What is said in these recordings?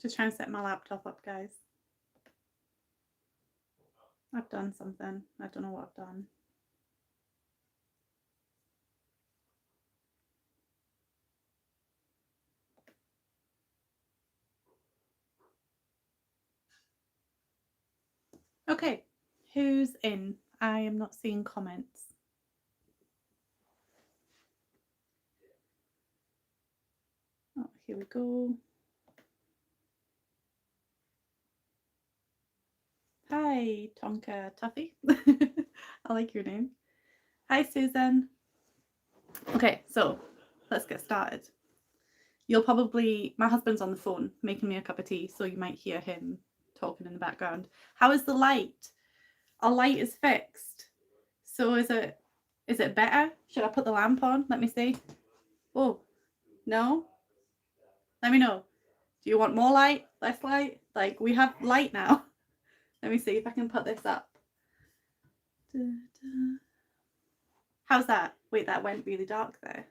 Just trying to set my laptop up, guys. I've done something. I don't know what I've done. Okay, who's in? I am not seeing comments. Oh, here we go. Hi, Tonka Tuffy. I like your name. Hi, Susan. Okay, so let's get started. You'll probably, my husband's on the phone making me a cup of tea, so you might hear him talking in the background. How is the light? Our light is fixed. So is it better? Should I put the lamp on? Let me see. Oh, no? Let me know. Do you want more light? Less light? Like, we have light now. Let me see if I can put this up. How's that? Wait, that went really dark there.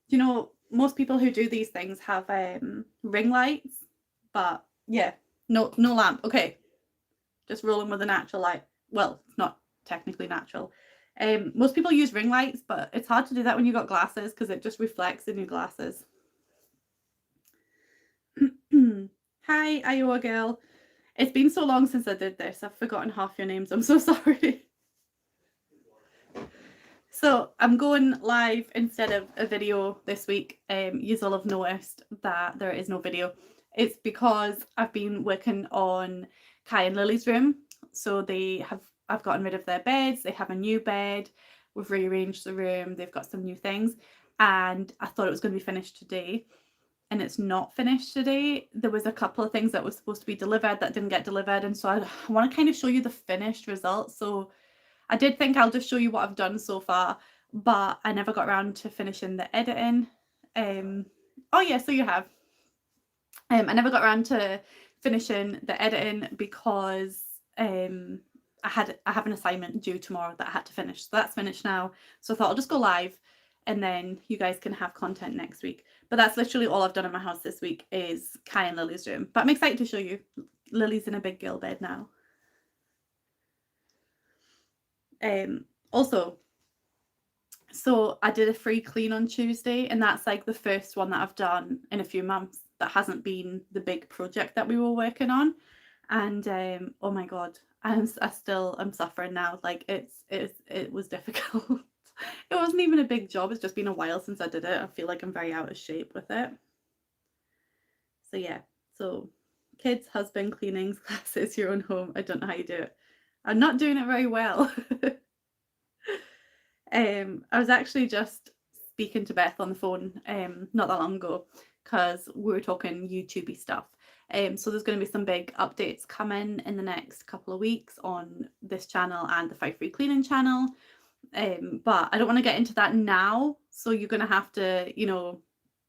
You know, most people who do these things have ring lights, but yeah, no lamp. Okay, just rolling with a natural light. Well, it's not technically natural. Most people use ring lights, but it's hard to do that when you've got glasses because it just reflects in your glasses. Hi, Iowa girl. It's been so long since I did this. I've forgotten half your names. I'm so sorry. So I'm going live instead of a video this week. You'll have noticed that there is no video. It's because I've been working on Kai and Lily's room. So I've gotten rid of their beds. They have a new bed. We've rearranged the room. They've got some new things. And I thought it was going to be finished today. And it's not finished today. There was a couple of things that were supposed to be delivered that didn't get delivered. And so I want to kind of show you the finished results. So I did think I'll just show you what I've done so far, but I never got around to finishing the editing. Oh yeah, so you have. I never got around to finishing the editing because I have an assignment due tomorrow that I had to finish. So that's finished now. So I thought I'll just go live and then you guys can have content next week. But that's literally all I've done in my house this week is Kai and Lily's room. But I'm excited to show you. Lily's in a big girl bed now. Also, so I did a free clean on Tuesday, and that's like the first one that I've done in a few months that hasn't been the big project that we were working on. And oh my god, I'm suffering now. Like it was difficult. It wasn't even a big job. It's just been a while since I did it. I feel like I'm very out of shape with it. So yeah, so kids, husband, cleanings, classes, your own home. I don't know how you do it. I'm not doing it very well. I was actually just speaking to Beth on the phone not that long ago because we were talking YouTubey stuff. So there's going to be some big updates coming in the next couple of weeks on this channel and the 5 Free Cleaning channel. But I don't want to get into that now. So you're going to have to, you know,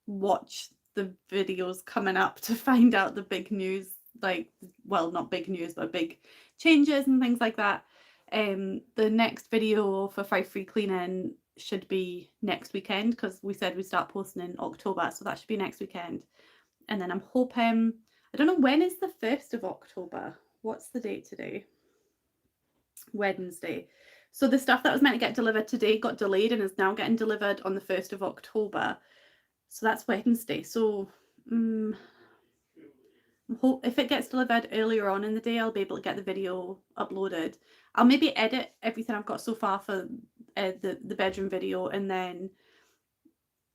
watch the videos coming up to find out the big news, like, well, not big news, but big changes and things like that. The next video for 5 Free Cleaning should be next weekend because we said we'd start posting in October, so that should be next weekend. And then I'm hoping, I don't know, when is the 1st of October? What's the date today? Wednesday. So the stuff that was meant to get delivered today got delayed and is now getting delivered on the 1st of October. So that's Wednesday. So if it gets delivered earlier on in the day, I'll be able to get the video uploaded. I'll maybe edit everything I've got so far for the bedroom video, and then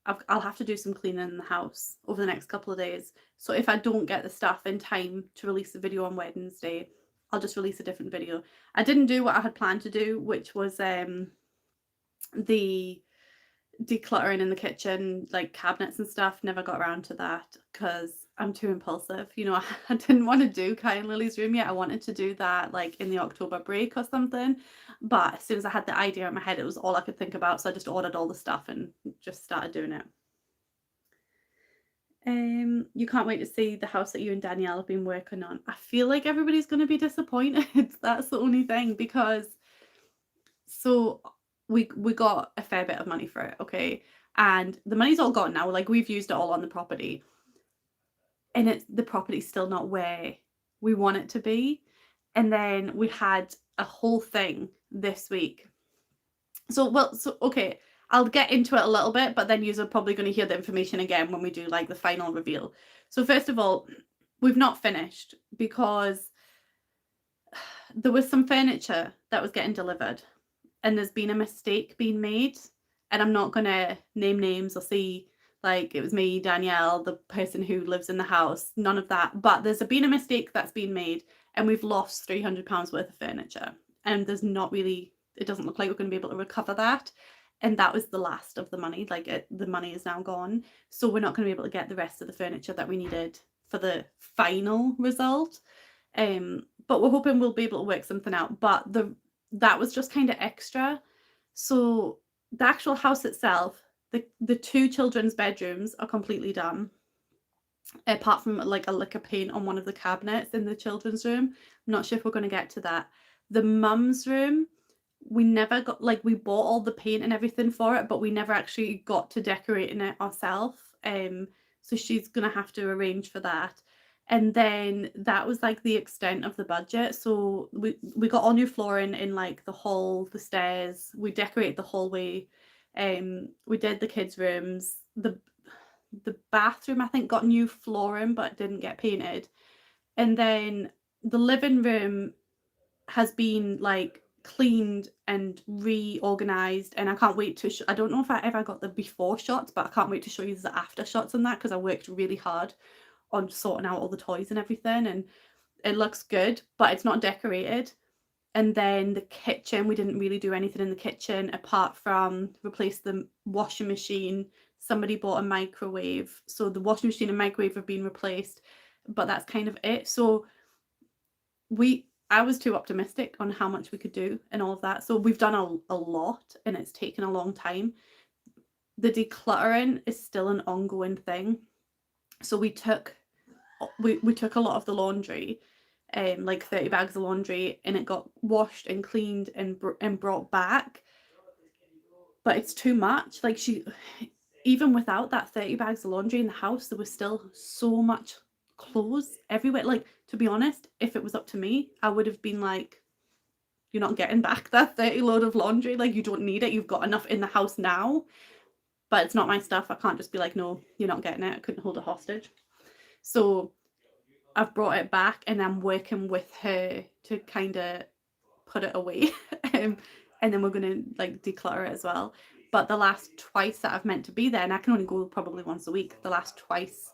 I'll have to do some cleaning in the house over the next couple of days. So if I don't get the stuff in time to release the video on Wednesday, I'll just release a different video. I didn't do what I had planned to do, which was the decluttering in the kitchen, like cabinets and stuff. Never got around to that because I'm too impulsive. You know, I didn't want to do Kai and Lily's room yet. I wanted to do that like in the October break or something. But as soon as I had the idea in my head, it was all I could think about. So I just ordered all the stuff and just started doing it. You can't wait to see the house that you and Danielle have been working on. I feel like everybody's going to be disappointed. That's the only thing, because so we got a fair bit of money for it, okay? and the money's all gone now. Like, we've used it all on the property, and the property's still not where we want it to be. And then we had a whole thing this week. So okay, I'll get into it a little bit, but then you're probably going to hear the information again when we do like the final reveal. So first of all, we've not finished because there was some furniture that was getting delivered, and there's been a mistake being made. And I'm not going to name names or see, like, it was me, Danielle, the person who lives in the house, none of that. But there's been a mistake that's been made, and we've lost £300 worth of furniture. And there's not really, it doesn't look like we're going to be able to recover that. And that was the last of the money. Like, the money is now gone. So we're not going to be able to get the rest of the furniture that we needed for the final result. But we're hoping we'll be able to work something out. But that was just kind of extra. So the actual house itself, the 2 children's bedrooms are completely done, apart from like a lick of paint on one of the cabinets in the children's room. I'm not sure if we're going to get to that. The mum's room, we never got, like, we bought all the paint and everything for it, but we never actually got to decorating it ourselves. So she's going to have to arrange for that. And then that was like the extent of the budget. So we got all new flooring in like the hall, the stairs. We decorated the hallway. We did the kids' rooms. The bathroom, I think, got new flooring but didn't get painted. And then the living room has been like cleaned and reorganized, and I can't wait to I don't know if I ever got the before shots, but I can't wait to show you the after shots on that, because I worked really hard on sorting out all the toys and everything, and it looks good, but it's not decorated. And then the kitchen, we didn't really do anything in the kitchen apart from replace the washing machine. Somebody bought a microwave, so the washing machine and microwave have been replaced, but that's kind of it. So I was too optimistic on how much we could do and all of that. So we've done a lot, and it's taken a long time. The decluttering is still an ongoing thing. So we took a lot of the laundry, like 30 bags of laundry, and it got washed and cleaned and brought back. But it's too much. Like, even without that 30 bags of laundry in the house, there was still so much clothes everywhere. Like, to be honest, if it was up to me, I would have been like, you're not getting back that 30 load of laundry. Like, you don't need it. You've got enough in the house now. But it's not my stuff. I can't just be like, no, you're not getting it. I couldn't hold a hostage. So I've brought it back, and I'm working with her to kind of put it away. And then we're going to like declutter it as well. But the last twice that I've meant to be there, and I can only go probably once a week, the last twice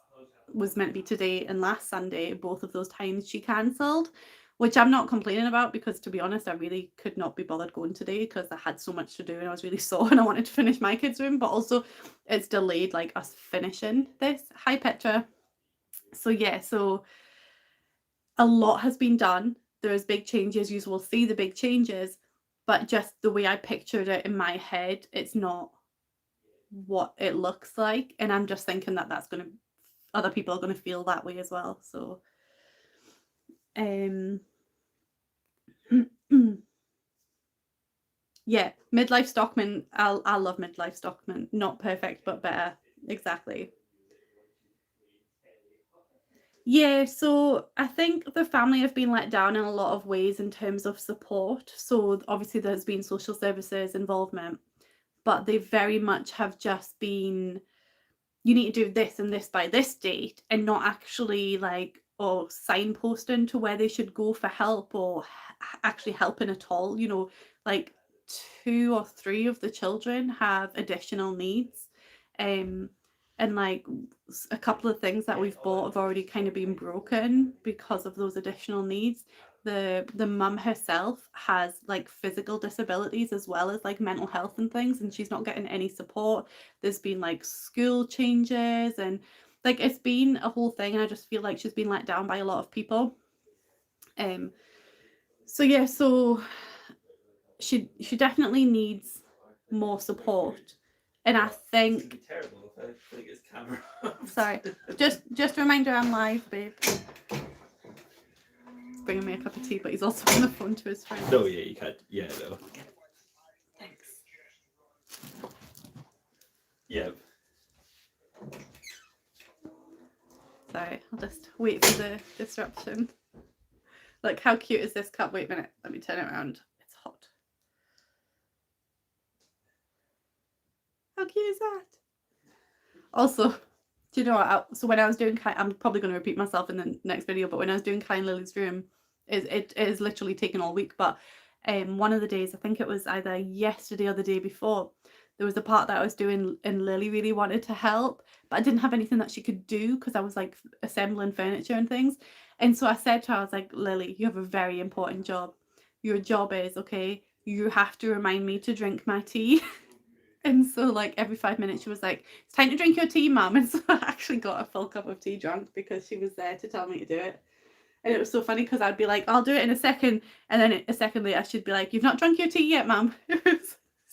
was meant to be today and last Sunday. Both of those times she cancelled, which I'm not complaining about, because to be honest, I really could not be bothered going today because I had so much to do and I was really sore and I wanted to finish my kids' room. But also it's delayed like us finishing this. Hi Petra. So yeah, so a lot has been done. There's big changes. You will see the big changes, but just the way I pictured it in my head, it's not what it looks like. And I'm just thinking that that's going to, other people are going to feel that way as well. So yeah, midlife Stockman. I love midlife Stockman. Not perfect, but better. Exactly. Yeah, so I think the family have been let down in a lot of ways in terms of support. So obviously there's been social services involvement, but they very much have just been, you need to do this and this by this date, and not actually like, or signposting to where they should go for help, or actually helping at all. You know, like 2 or 3 of the children have additional needs, and like a couple of things that we've bought have already kind of been broken because of those additional needs. The mum herself has like physical disabilities as well as like mental health and things, and she's not getting any support. There's been like school changes, and like it's been a whole thing, and I just feel like she's been let down by a lot of people. So yeah, so she definitely needs more support. And I think It'd be terrible if I flick his camera. Sorry, just a reminder, I'm live, babe. He's bringing me a cup of tea, but he's also on the phone to his friend. No, yeah, you can't. Yeah, no. Thanks. Yep. Sorry, I'll just wait for the disruption. Look, how cute is this cup? Wait a minute, let me turn it around. It's hot. How cute is that? Also, do you know what? So when I was doing, I'm probably going to repeat myself in the next video, but when I was doing Kai and Lily's room, it is literally taken all week. But one of the days, I think it was either yesterday or the day before, there was a part that I was doing and Lily really wanted to help, but I didn't have anything that she could do because I was like assembling furniture and things. And so I said to her, I was like, Lily, you have a very important job. Your job is, okay, you have to remind me to drink my tea. And so like every 5 minutes she was like, it's time to drink your tea, mum. And so I actually got a full cup of tea drunk because she was there to tell me to do it. And it was so funny because I'd be like, I'll do it in a second. And then a second later she'd be like, you've not drunk your tea yet, mum.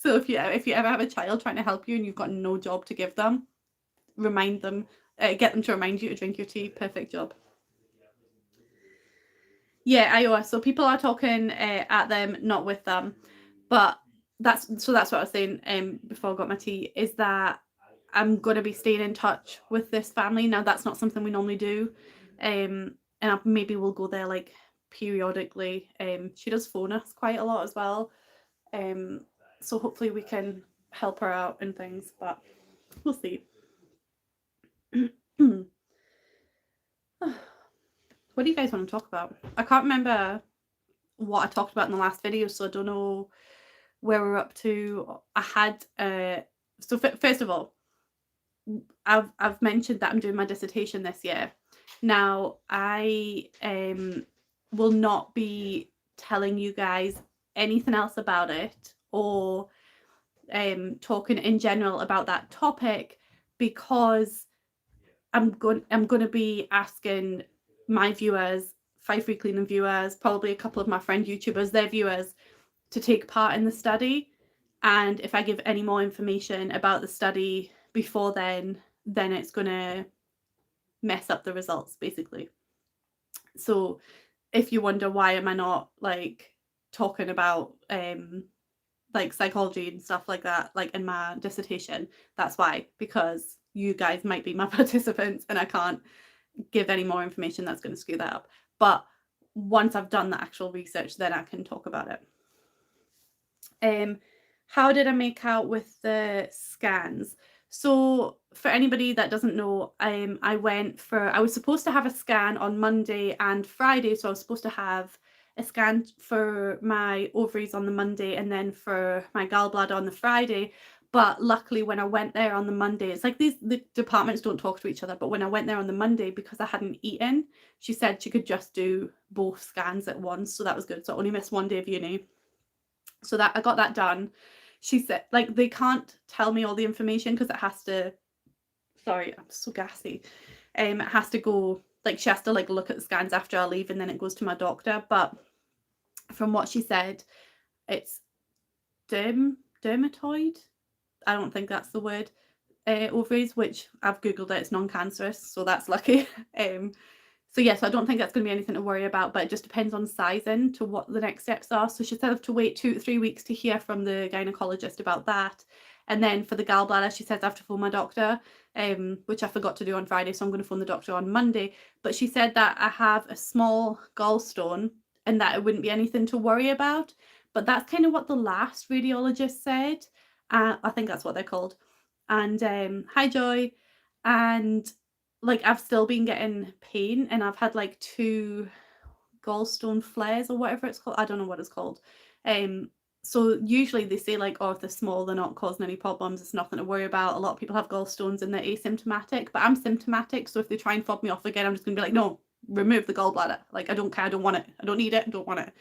So if you ever have a child trying to help you and you've got no job to give them, remind them, get them to remind you to drink your tea. Perfect job. Yeah, Iowa. So people are talking at them, not with them. But that's what I was saying before I got my tea, is that I'm going to be staying in touch with this family. Now, that's not something we normally do. And maybe we'll go there like periodically. She does phone us quite a lot as well. So hopefully we can help her out and things, but we'll see. What do you guys want to talk about? I can't remember what I talked about in the last video, so I don't know where we're up to. I had so first of all, I've mentioned that I'm doing my dissertation this year. Now I will not be telling you guys anything else about it or talking in general about that topic because I'm going to be asking my viewers, 5 Free Cleaning viewers, probably a couple of my friend YouTubers, their viewers, to take part in the study. And if I give any more information about the study before then it's going to mess up the results, basically. So if you wonder why am I not like talking about like psychology and stuff like that, like in my dissertation, that's why, because you guys might be my participants and I can't give any more information that's going to screw that up. But once I've done the actual research, then I can talk about it. How did I make out with the scans? So for anybody that doesn't know, I was supposed to have a scan on Monday and Friday. So I was supposed to have a scan for my ovaries on the Monday and then for my gallbladder on the Friday. But luckily when I went there on the Monday, it's like the departments don't talk to each other. But when I went there on the Monday, because I hadn't eaten, she said she could just do both scans at once. So that was good. So I only missed 1 day of uni. So that I got that done. She said, like, they can't tell me all the information because it has to, sorry, I'm so gassy. It has to go, like, she has to like look at the scans after I leave and then it goes to my doctor. But from what she said, it's dermatoid. I don't think that's the word. Ovaries, which I've googled it, it's non-cancerous, so that's lucky. So yes, I don't think that's going to be anything to worry about, but it just depends on sizing to what the next steps are. So she said I have to wait 2 to 3 weeks to hear from the gynecologist about that. And then for the gallbladder, she says I have to phone my doctor, which I forgot to do on Friday, so I'm going to phone the doctor on Monday. But she said that I have a small gallstone and that it wouldn't be anything to worry about. But that's kind of what the last radiologist said. I think that's what they're called. And hi Joy. And like I've still been getting pain and I've had like 2 gallstone flares or whatever it's called. I don't know what it's called. So usually they say like, oh, if they're small, they're not causing any problems. It's nothing to worry about. A lot of people have gallstones and they're asymptomatic, but I'm symptomatic. So if they try and fob me off again, I'm just gonna be like, no, remove the gallbladder. Like, I don't care. I don't want it. I don't need it. I don't want it.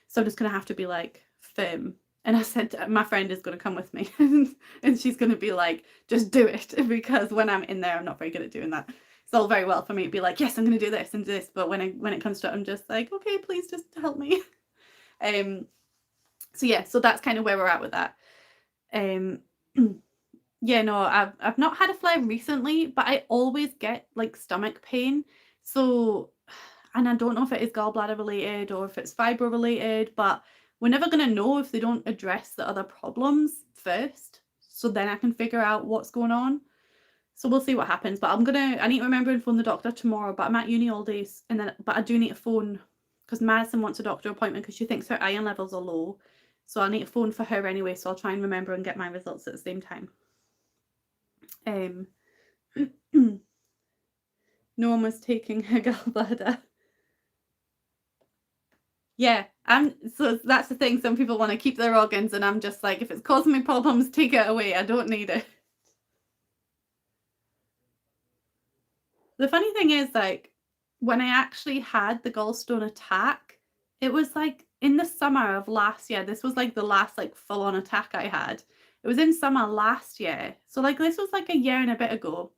So I'm just going to have to be like firm. And I said, my friend is going to come with me and she's going to be like, just do it. Because when I'm in there, I'm not very good at doing that. It's all very well for me to be like, yes, I'm going to do this and this. But when it comes to it, I'm just like, okay, please just help me. So yeah, so that's kind of where we're at with that. Yeah, no, I've not had a flare recently, but I always get like stomach pain. So, and I don't know if it is gallbladder related or if it's fibro related, but we're never going to know if they don't address the other problems first. so then I can figure out what's going on. So we'll see what happens. But I need to remember and phone the doctor tomorrow. But I'm at uni all day, but I do need to phone because Madison wants a doctor appointment because she thinks her iron levels are low. So I'll need to phone for her anyway. So I'll try and remember and get my results at the same time. No one was taking her gallbladder. Yeah, so that's the thing. Some people want to keep their organs, and I'm just like, if it's causing me problems, take it away. I don't need it. The funny thing is, like, when I actually had the gallstone attack, it was like in the summer of last year. This was like the last like full-on attack I had. It was in summer last year. So like this was like a year and a bit ago.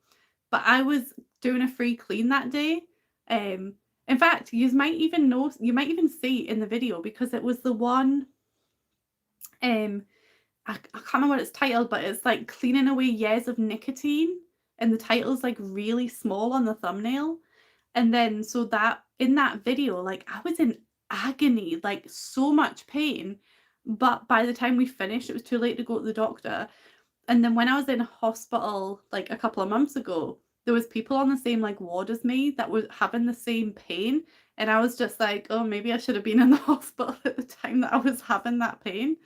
But I was doing a free clean that day. In fact, you might even see in the video because it was the one I can't remember what it's titled, but it's like cleaning away years of nicotine, and the title's like really small on the thumbnail. And then so that in that video, like I was in agony, like so much pain. But by the time we finished, it was too late to go to the doctor. And then when I was in hospital like a couple of months ago, there was people on the same like ward as me that were having the same pain. And I was just like, oh, maybe I should have been in the hospital at the time that I was having that pain.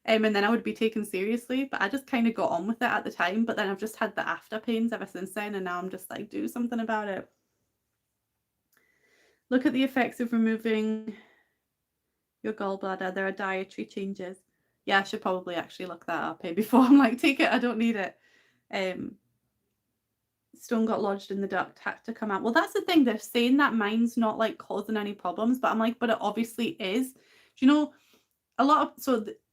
And then I would be taken seriously. But I just kind of got on with it at the time. But then I've just had the after pains ever since then. And now I'm just like, do something about it. Look at the effects of removing your gallbladder. There are dietary changes. Yeah, I should probably actually look that up before I'm like, take it, I don't need it. Stone got lodged in the duct, had to come out. Well, that's the thing. They're saying that mine's not like causing any problems, but I'm like, but it obviously is. Do you know,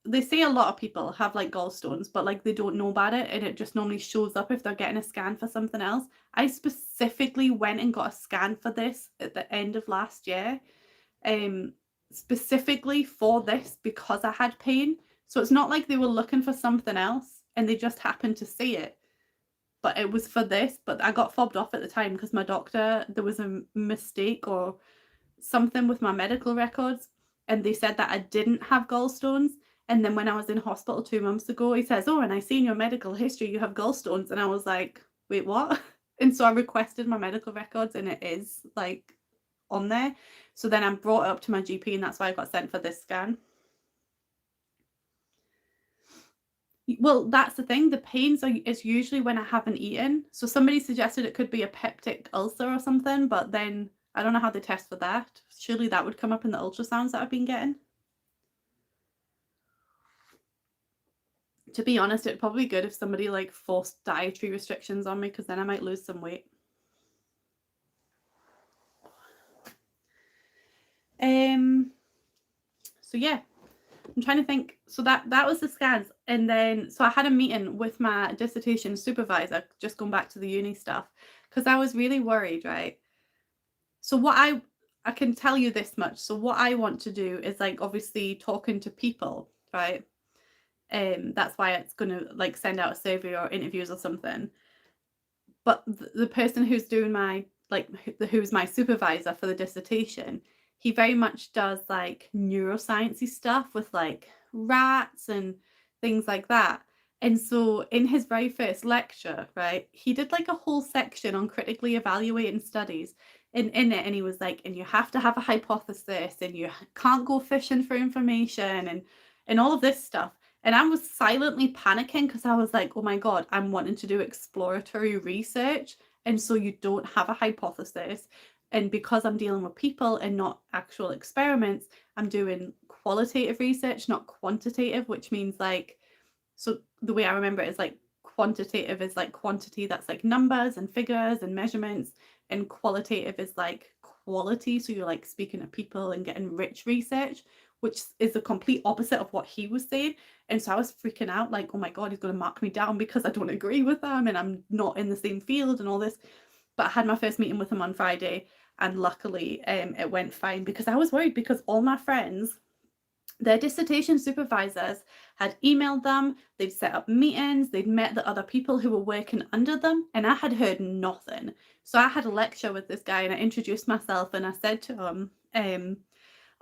they say a lot of people have like gallstones, but like they don't know about it, and it just normally shows up if they're getting a scan for something else. I specifically went and got a scan for this at the end of last year, specifically for this because I had pain. So it's not like they were looking for something else and they just happened to see it. But it was for this. But I got fobbed off at the time because my doctor, there was a mistake or something with my medical records. And they said that I didn't have gallstones. And then when I was in hospital 2 months ago, he says, oh, and I see in your medical history you have gallstones. And I was like, wait, what? And so I requested my medical records and it is like on there. So then I brought it up to my GP and that's why I got sent for this scan. Well, that's the thing. The pains is usually when I haven't eaten. So somebody suggested it could be a peptic ulcer or something, but then I don't know how they test for that. Surely that would come up in the ultrasounds that I've been getting. To be honest, it'd probably be good if somebody like forced dietary restrictions on me because then I might lose some weight. So yeah. I'm trying to think. So that was the scans. And then, so I had a meeting with my dissertation supervisor, just going back to the uni stuff, because I was really worried, right? So what I can tell you this much. So what I want to do is like, obviously talking to people, right? That's why it's going to like send out a survey or interviews or something. But the person who's doing who's my supervisor for the dissertation, he very much does like neuroscience-y stuff with like rats and things like that. And so in his very first lecture, right, he did like a whole section on critically evaluating studies in it. And he was like, and you have to have a hypothesis and you can't go fishing for information and all of this stuff. And I was silently panicking because I was like, oh my God, I'm wanting to do exploratory research. And so you don't have a hypothesis. And because I'm dealing with people and not actual experiments, I'm doing qualitative research, not quantitative, which means like, so the way I remember it is like quantitative is like quantity, that's like numbers and figures and measurements, and qualitative is like quality. So you're like speaking to people and getting rich research, which is the complete opposite of what he was saying. And so I was freaking out like, oh my God, he's going to mark me down because I don't agree with him and I'm not in the same field and all this. But I had my first meeting with him on Friday and luckily it went fine because I was worried because all my friends, their dissertation supervisors had emailed them, they'd set up meetings, they'd met the other people who were working under them, and I had heard nothing. So I had a lecture with this guy and I introduced myself and I said to him,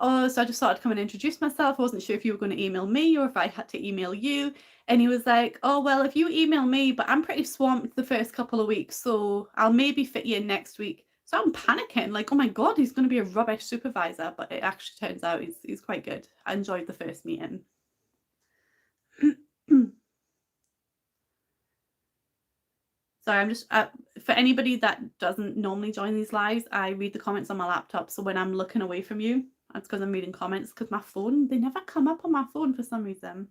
oh, so I just thought I'd come and introduce myself. I wasn't sure if you were going to email me or if I had to email you. And he was like, oh, well, if you email me, but I'm pretty swamped the first couple of weeks, so I'll maybe fit you in next week. So I'm panicking, like, oh my God, he's going to be a rubbish supervisor. But it actually turns out he's quite good. I enjoyed the first meeting. Sorry, I'm just, for anybody that doesn't normally join these lives, I read the comments on my laptop. So when I'm looking away from you, that's because I'm reading comments, because my phone, they never come up on my phone for some reason.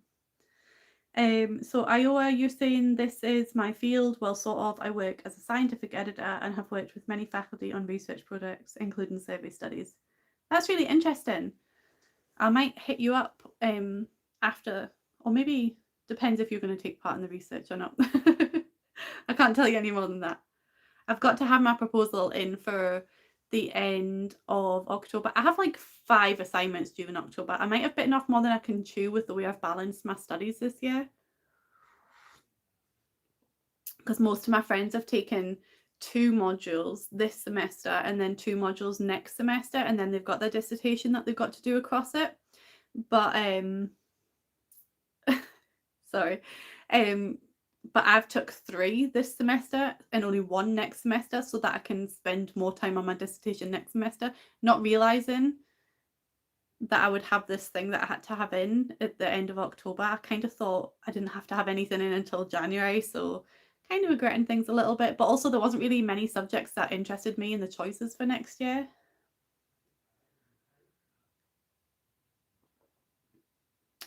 So Iowa, you're saying this is my field. Well, sort of. I work as a scientific editor and have worked with many faculty on research projects, including survey studies. That's really interesting. I might hit you up after, or maybe depends if you're going to take part in the research or not. I can't tell you any more than that. I've got to have my proposal in for the end of October. I have like 5 assignments due in October. I might have bitten off more than I can chew with the way I've balanced my studies this year. Because most of my friends have taken 2 modules this semester and then 2 modules next semester, and then they've got their dissertation that they've got to do across it. But sorry. But I've took 3 this semester and only 1 next semester, so that I can spend more time on my dissertation next semester, not realizing that I would have this thing that I had to have in at the end of October. I kind of thought I didn't have to have anything in until January, so kind of regretting things a little bit. But also there wasn't really many subjects that interested me in the choices for next year.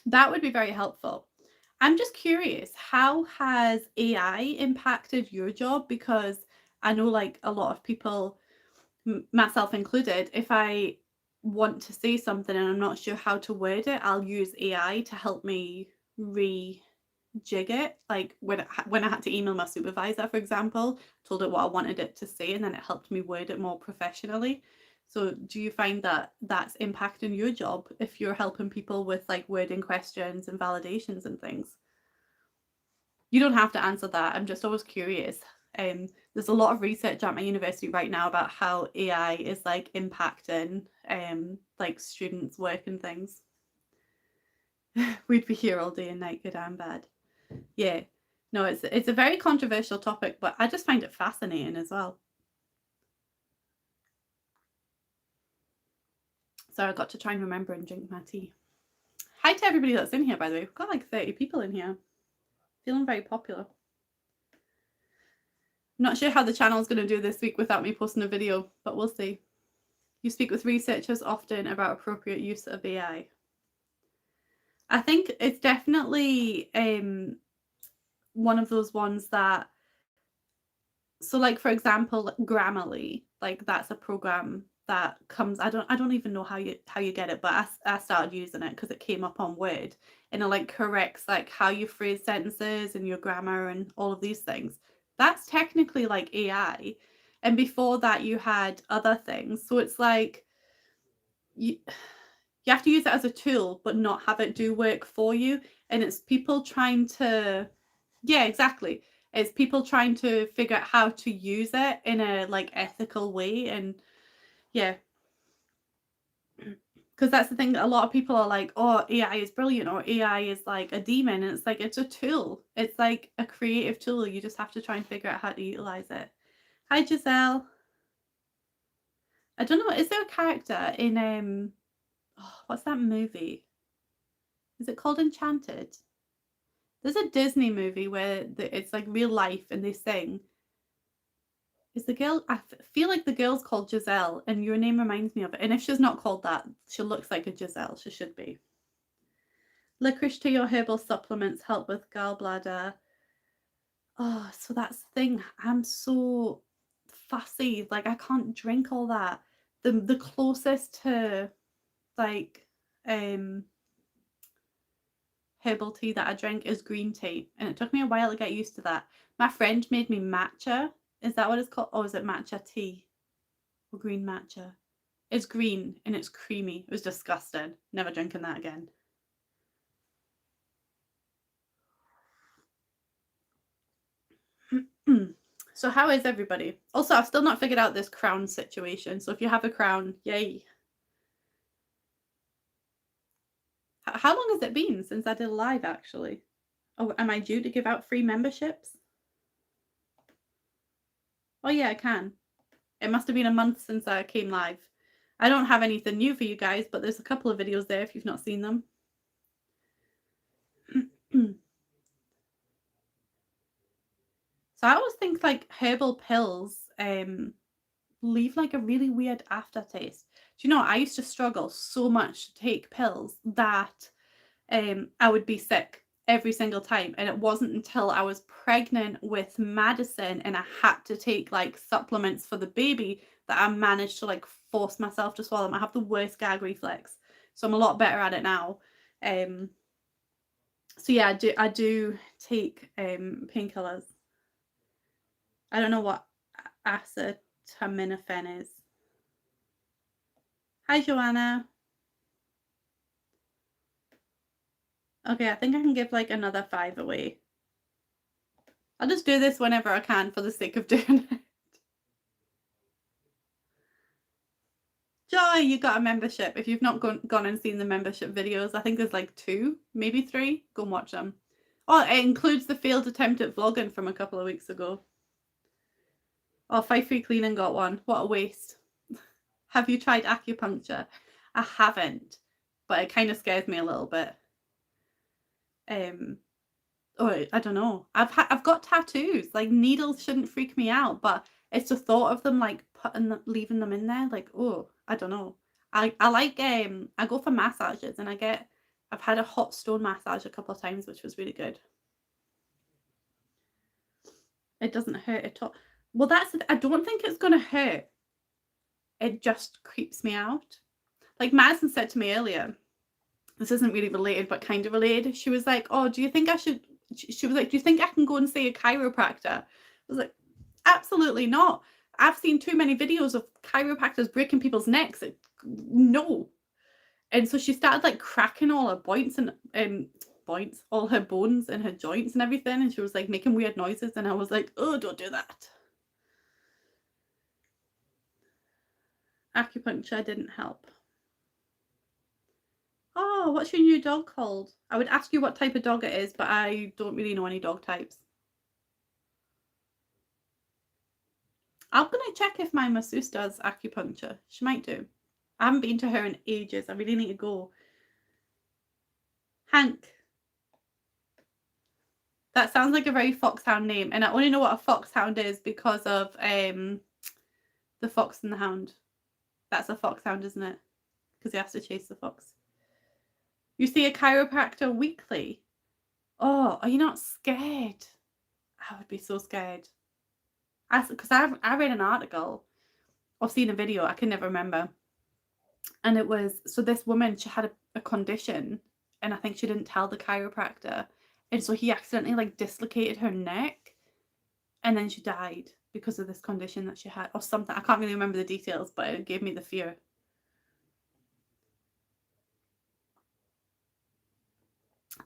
That would be very helpful. I'm just curious, how has AI impacted your job? Because I know like a lot of people, myself included, if I want to say something and I'm not sure how to word it, I'll use AI to help me rejig it. Like when I had to email my supervisor, for example, told it what I wanted it to say, and then it helped me word it more professionally. So do you find that that's impacting your job if you're helping people with like wording questions and validations and things? You don't have to answer that. I'm just always curious. There's a lot of research at my university right now about how AI is like impacting like students' work and things. We'd be here all day and night, good and bad. Yeah. No, it's a very controversial topic, but I just find it fascinating as well. So I got to try and remember and drink my tea. Hi to everybody that's in here, by the way. We've got like 30 people in here. Feeling very popular. I'm not sure how the channel is going to do this week without me posting a video, but we'll see. You speak with researchers often about appropriate use of AI. I think it's definitely one of those ones that, so like for example, Grammarly, like that's a program that comes, I don't even know how you get it, but I started using it because it came up on Word, and it like corrects like how you phrase sentences and your grammar and all of these things. That's technically like AI. And before that you had other things. So it's like you have to use it as a tool but not have it do work for you. And it's people trying to, yeah, exactly. It's people trying to figure out how to use it in a like ethical way. And yeah, because that's the thing, a lot of people are like, oh, AI is brilliant, or AI is like a demon. And it's like, it's a tool. It's like a creative tool. You just have to try and figure out how to utilize it. Hi, Giselle. I don't know, is there a character in what's that movie? Is it called Enchanted? There's a Disney movie where it's like real life and they sing. Is the girl, I feel like the girl's called Giselle, and your name reminds me of it. And if she's not called that, she looks like a Giselle. She should be. Licorice to your herbal supplements help with gallbladder. Oh, so that's the thing. I'm so fussy. Like I can't drink all that. The closest to like herbal tea that I drink is green tea, and it took me a while to get used to that. My friend made me matcha. Is that what it's called? Or is it matcha tea? Or green matcha? It's green and it's creamy. It was disgusting. Never drinking that again. So how is everybody? Also, I've still not figured out this crown situation. So if you have a crown, yay. How long has it been since I did a live, actually? Oh, am I due to give out free memberships? Oh yeah, I can. It must have been a month since I came live. I don't have anything new for you guys, but there's a couple of videos there if you've not seen them. So I always think like herbal pills leave like a really weird aftertaste. Do you know, I used to struggle so much to take pills that I would be sick every single time. And it wasn't until I was pregnant with Madison and I had to take like supplements for the baby that I managed to like force myself to swallow them. I have the worst gag reflex, so I'm a lot better at it now. So yeah, I do take painkillers. I don't know what acetaminophen is. Hi, Joanna. Okay, I think I can give like another 5 away. I'll just do this whenever I can for the sake of doing it. Joy, you got a membership. If you've not gone and seen the membership videos, I think there's like 2, maybe 3. Go and watch them. Oh, it includes the failed attempt at vlogging from a couple of weeks ago. Oh, 5 Free Cleaning got one. What a waste. Have you tried acupuncture? I haven't, but it kind of scares me a little bit. Oh, I don't know. I've got tattoos. Like, needles shouldn't freak me out, but it's the thought of them like leaving them in there. Like, oh, I don't know. I like I go for massages and I've had a hot stone massage a couple of times, which was really good. It doesn't hurt at all. Well, I don't think it's gonna hurt. It just creeps me out. Like Madison said to me earlier, this isn't really related, but kind of related. She was like, oh, do you think I should, she was like, do you think I can go and see a chiropractor? I was like, absolutely not. I've seen too many videos of chiropractors breaking people's necks. No. And so she started like cracking all her points and all her bones and her joints and everything. And she was like making weird noises. And I was like, oh, don't do that. Acupuncture didn't help. Oh, what's your new dog called? I would ask you what type of dog it is, but I don't really know any dog types. I'm going to check if my masseuse does acupuncture. She might do. I haven't been to her in ages. I really need to go. Hank. That sounds like a very foxhound name. And I only know what a foxhound is because of The Fox and the Hound. That's a foxhound, isn't it? Because he has to chase the fox. You see a chiropractor weekly? Oh, are you not scared? I would be so scared. Because I read an article or seen a video, I can never remember. And it was, so this woman, she had a condition and I think she didn't tell the chiropractor. And so he accidentally like dislocated her neck and then she died because of this condition that she had or something. I can't really remember the details, but it gave me the fear.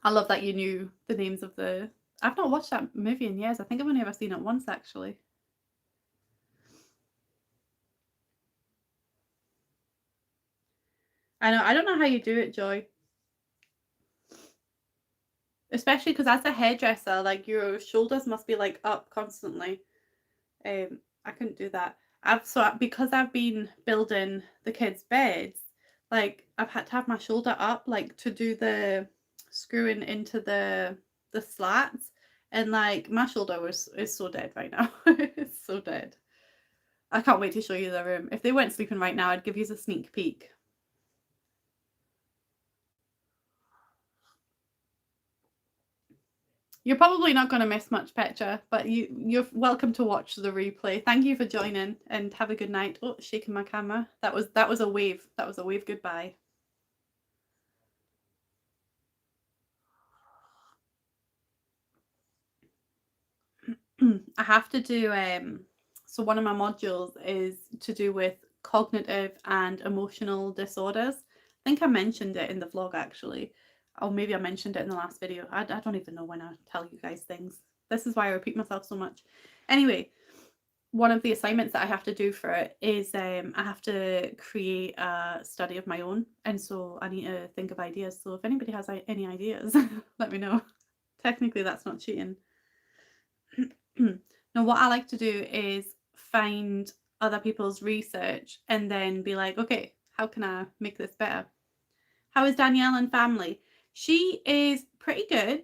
I love that you knew the names of the... I've not watched that movie in years. I think I've only ever seen it once, actually. I know. I don't know how you do it, Joy. Especially because as a hairdresser, like your shoulders must be like up constantly. I couldn't do that. Because I've been building the kids' beds, like I've had to have my shoulder up, like to do the screwing into the slats, and like my shoulder is so dead right now. It's so dead. I can't wait to show you the room. If they weren't sleeping right now, I'd give you a sneak peek. You're probably not going to miss much, Petra, but you're welcome to watch the replay. Thank you for joining and have a good night. Oh, shaking my camera. That was a wave. That was a wave goodbye. I have to do so one of my modules is to do with cognitive and emotional disorders. I think I mentioned it in the vlog actually, or maybe I mentioned it in the last video. I don't even know when I tell you guys things. This is why I repeat myself so much. Anyway, one of the assignments that I have to do for it is I have to create a study of my own, and so I need to think of ideas. So if anybody has any ideas, let me know. Technically, that's not cheating. Now, what I like to do is find other people's research and then be like, okay, how can I make this better? How is Danielle and family? She is pretty good.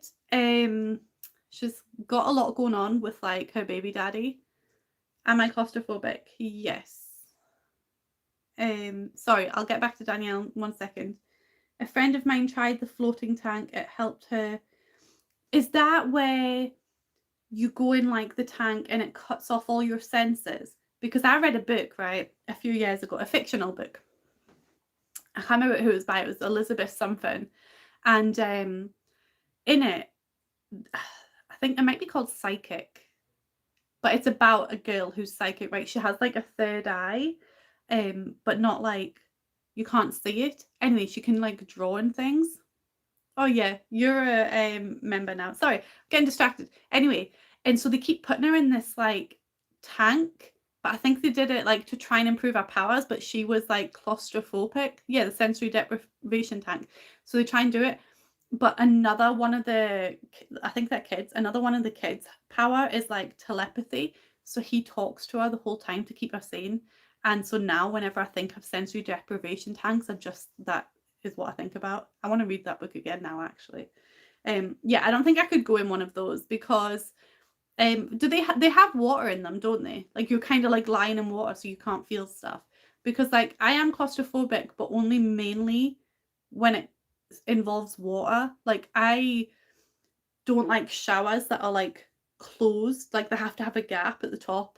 She's got a lot going on with like her baby daddy. Am I claustrophobic? Yes. Sorry, I'll get back to Danielle in 1 second. A friend of mine tried the floating tank. It helped her. Is that where you go in like the tank and it cuts off all your senses? Because I read a book, right, a few years ago, a fictional book. I can't remember who it was by. It was Elizabeth something. And in it, I think it might be called Psychic. But it's about a girl who's psychic, right? She has like a third eye, but not like, you can't see it. Anyway, she can like draw and things. Oh yeah, you're a member now. Sorry, I'm getting distracted. Anyway, and so they keep putting her in this like tank, but I think they did it like to try and improve her powers, but she was like claustrophobic. Yeah, the sensory deprivation tank. So they try and do it. But another one of the, I think they're kids, another one of the kids' power is like telepathy. So he talks to her the whole time to keep her sane. And so now whenever I think of sensory deprivation tanks, that is what I think about. I want to read that book again now, actually. Yeah, I don't think I could go in one of those because do they have water in them, don't they? Like you're kind of like lying in water so you can't feel stuff. Because like I am claustrophobic, but only mainly when it involves water. Like I don't like showers that are like closed, like they have to have a gap at the top.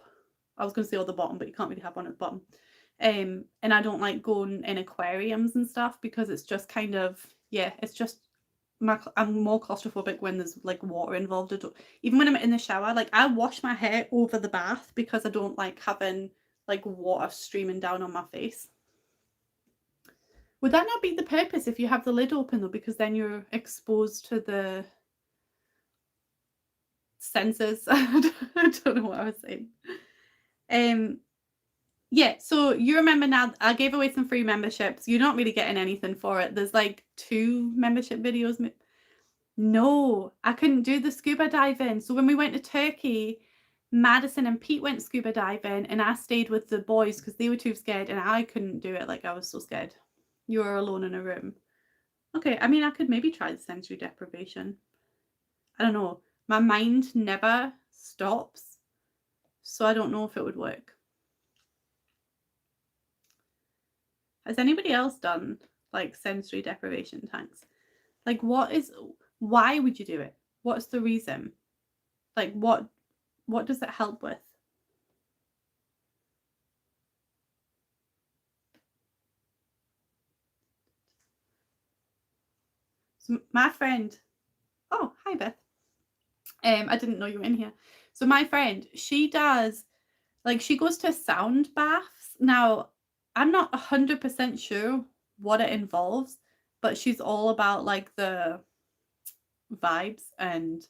I was going to say on the bottom, but you can't really have one at the bottom. And I don't like going in aquariums and stuff because it's just kind of, yeah, it's just I'm more claustrophobic when there's like water involved. Even when I'm in the shower, like I wash my hair over the bath because I don't like having like water streaming down on my face. Would that not be the purpose if you have the lid open though? Because then you're exposed to the senses. I don't know what I was saying. Yeah, so you remember now, I gave away some free memberships. You're not really getting anything for it. There's like 2 membership videos. No, I couldn't do the scuba diving. So when we went to Turkey, Madison and Pete went scuba diving and I stayed with the boys because they were too scared and I couldn't do it. Like I was so scared. You were alone in a room. Okay, I mean, I could maybe try the sensory deprivation. I don't know. My mind never stops, so I don't know if it would work. Has anybody else done like sensory deprivation tanks? Like why would you do it? What's the reason? Like what does it help with? So my friend, oh, hi Beth. I didn't know you were in here. So my friend, she does, like she goes to sound baths. Now, I'm not 100% sure what it involves, but she's all about like the vibes and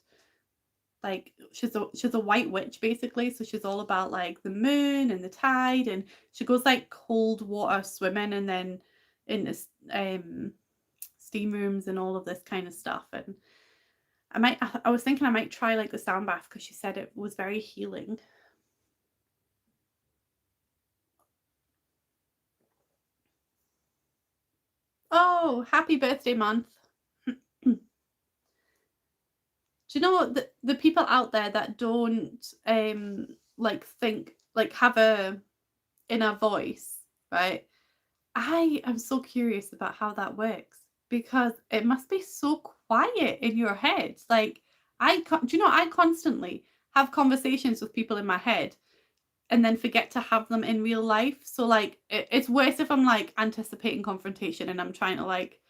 like she's a white witch basically, so she's all about like the moon and the tide, and she goes like cold water swimming and then in this steam rooms and all of this kind of stuff. And I was thinking I might try like the sound bath because she said it was very healing. Oh, happy birthday month. Do you know the people out there that don't like think, like have a inner voice, right? I am so curious about how that works because it must be so quiet in your head. Like do you know, I constantly have conversations with people in my head and then forget to have them in real life. So like it's worse if I'm like anticipating confrontation and I'm trying to like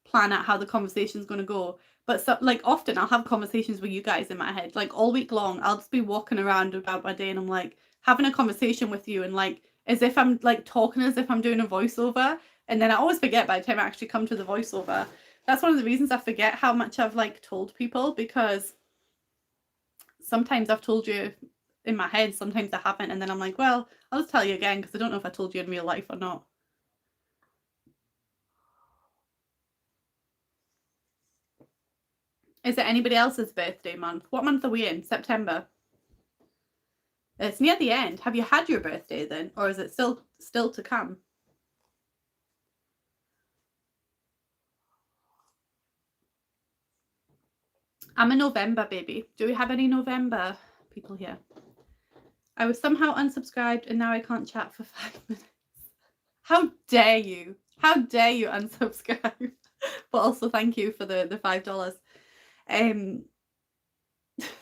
plan out how the conversation's going to go. But so like often I'll have conversations with you guys in my head, like all week long. I'll just be walking around about my day and I'm like having a conversation with you and like as if I'm like talking as if I'm doing a voiceover, and then I always forget by the time I actually come to the voiceover. That's one of the reasons I forget how much I've like told people, because sometimes I've told you in my head, sometimes I haven't, and then I'm like, well, I'll just tell you again because I don't know if I told you in real life or not. Is it anybody else's birthday month? What month are we in? September. It's near the end. Have you had your birthday then, or is it still to come? I'm a November baby. Do we have any November people here? I was somehow unsubscribed and now I can't chat for 5 minutes. How dare you? How dare you unsubscribe? But also thank you for the $5.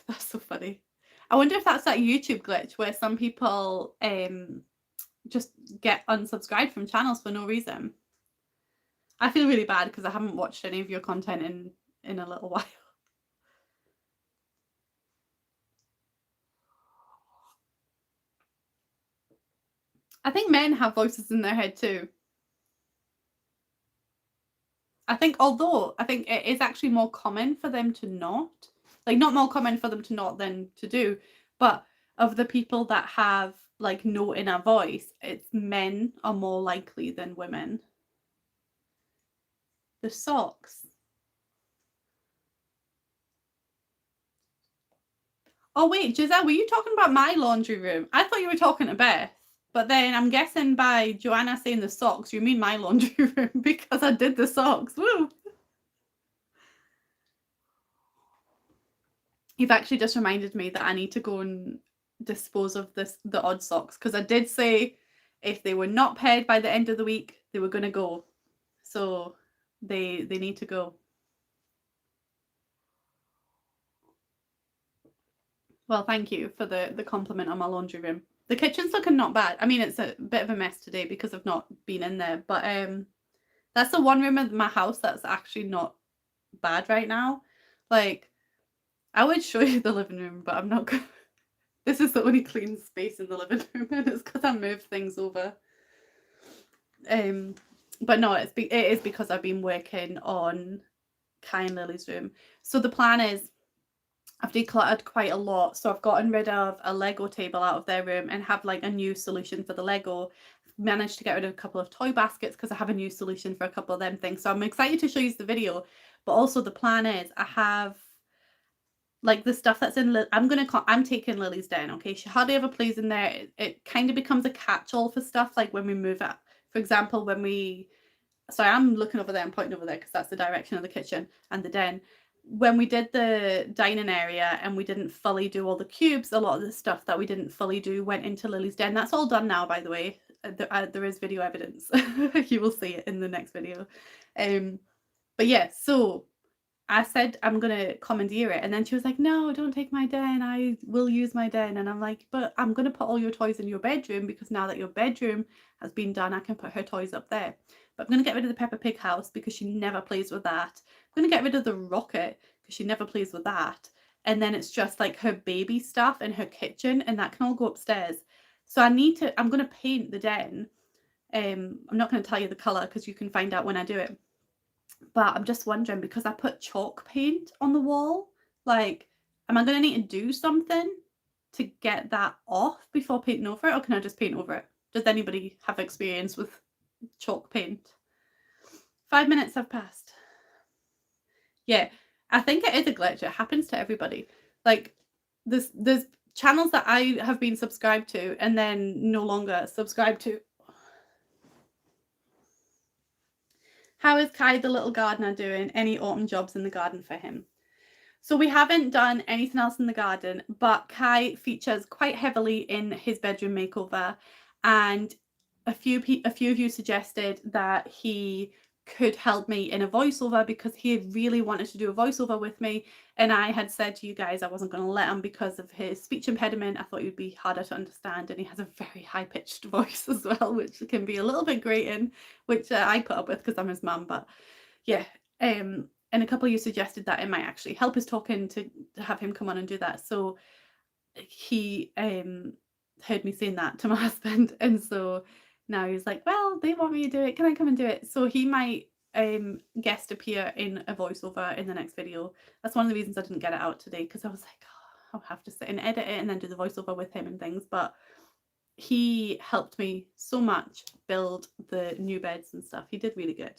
That's so funny. I wonder if that's that YouTube glitch where some people just get unsubscribed from channels for no reason. I feel really bad because I haven't watched any of your content in a little while. I think men have voices in their head too. I think it is actually more common for them to not. Like, not more common for them to not than to do, but of the people that have like no inner voice, it's men are more likely than women. The socks. Oh wait, Giselle, were you talking about my laundry room? I thought you were talking to Beth. But then I'm guessing by Joanna saying the socks, you mean my laundry room because I did the socks. Woo! You've actually just reminded me that I need to go and dispose of the odd socks because I did say if they were not paired by the end of the week, they were going to go. So they need to go. Well, thank you for the compliment on my laundry room. The kitchen's looking not bad. I mean, it's a bit of a mess today because I've not been in there, but that's the one room of my house that's actually not bad right now. Like, I would show you the living room, but I'm not going to. This is the only clean space in the living room, and it's because I moved things over. But no, it is because I've been working on Kai and Lily's room. So the plan is I've decluttered quite a lot. So I've gotten rid of a Lego table out of their room and have like a new solution for the Lego. Managed to get rid of a couple of toy baskets because I have a new solution for a couple of them things. So I'm excited to show you the video. But also the plan is I have like the stuff that's in I'm taking Lily's den, okay? She hardly ever plays in there. It kind of becomes a catch-all for stuff like when we move out. For example, sorry, I'm looking over there and pointing over there because that's the direction of the kitchen and the den. When we did the dining area and we didn't fully do all the cubes, a lot of the stuff that we didn't fully do went into Lily's den. That's all done now, by the way. There is video evidence. You will see it in the next video. But yeah, so I said I'm gonna commandeer it, and then she was like, no, don't take my den, I will use my den. And I'm like, but I'm gonna put all your toys in your bedroom because now that your bedroom has been done, I can put her toys up there. But I'm gonna get rid of the Peppa Pig house because she never plays with that. I'm gonna get rid of the rocket because she never plays with that. And then it's just like her baby stuff in her kitchen, and that can all go upstairs. So I'm gonna paint the den. I'm not gonna tell you the color because you can find out when I do it. But I'm just wondering, because I put chalk paint on the wall, like, am I going to need to do something to get that off before painting over it, or can I just paint over it? Does anybody have experience with chalk paint? 5 minutes have passed. Yeah, I think it is a glitch. It happens to everybody. Like, there's channels that I have been subscribed to and then no longer subscribed to. How is Kai the little gardener doing? Any autumn jobs in the garden for him? So we haven't done anything else in the garden, but Kai features quite heavily in his bedroom makeover, and a few of you suggested that he could help me in a voiceover because he really wanted to do a voiceover with me, and I had said to you guys I wasn't going to let him because of his speech impediment. I thought he'd be harder to understand, and he has a very high-pitched voice as well, which can be a little bit grating, which I put up with because I'm his mum. But yeah, and a couple of you suggested that it might actually help his talking to have him come on and do that. So he heard me saying that to my husband, and so now he's like, well, they want me to do it, can I come and do it? So he might guest appear in a voiceover in the next video. That's one of the reasons I didn't get it out today, because I was like, oh, I'll have to sit and edit it and then do the voiceover with him and things, but he helped me so much build the new beds and stuff. He did really good.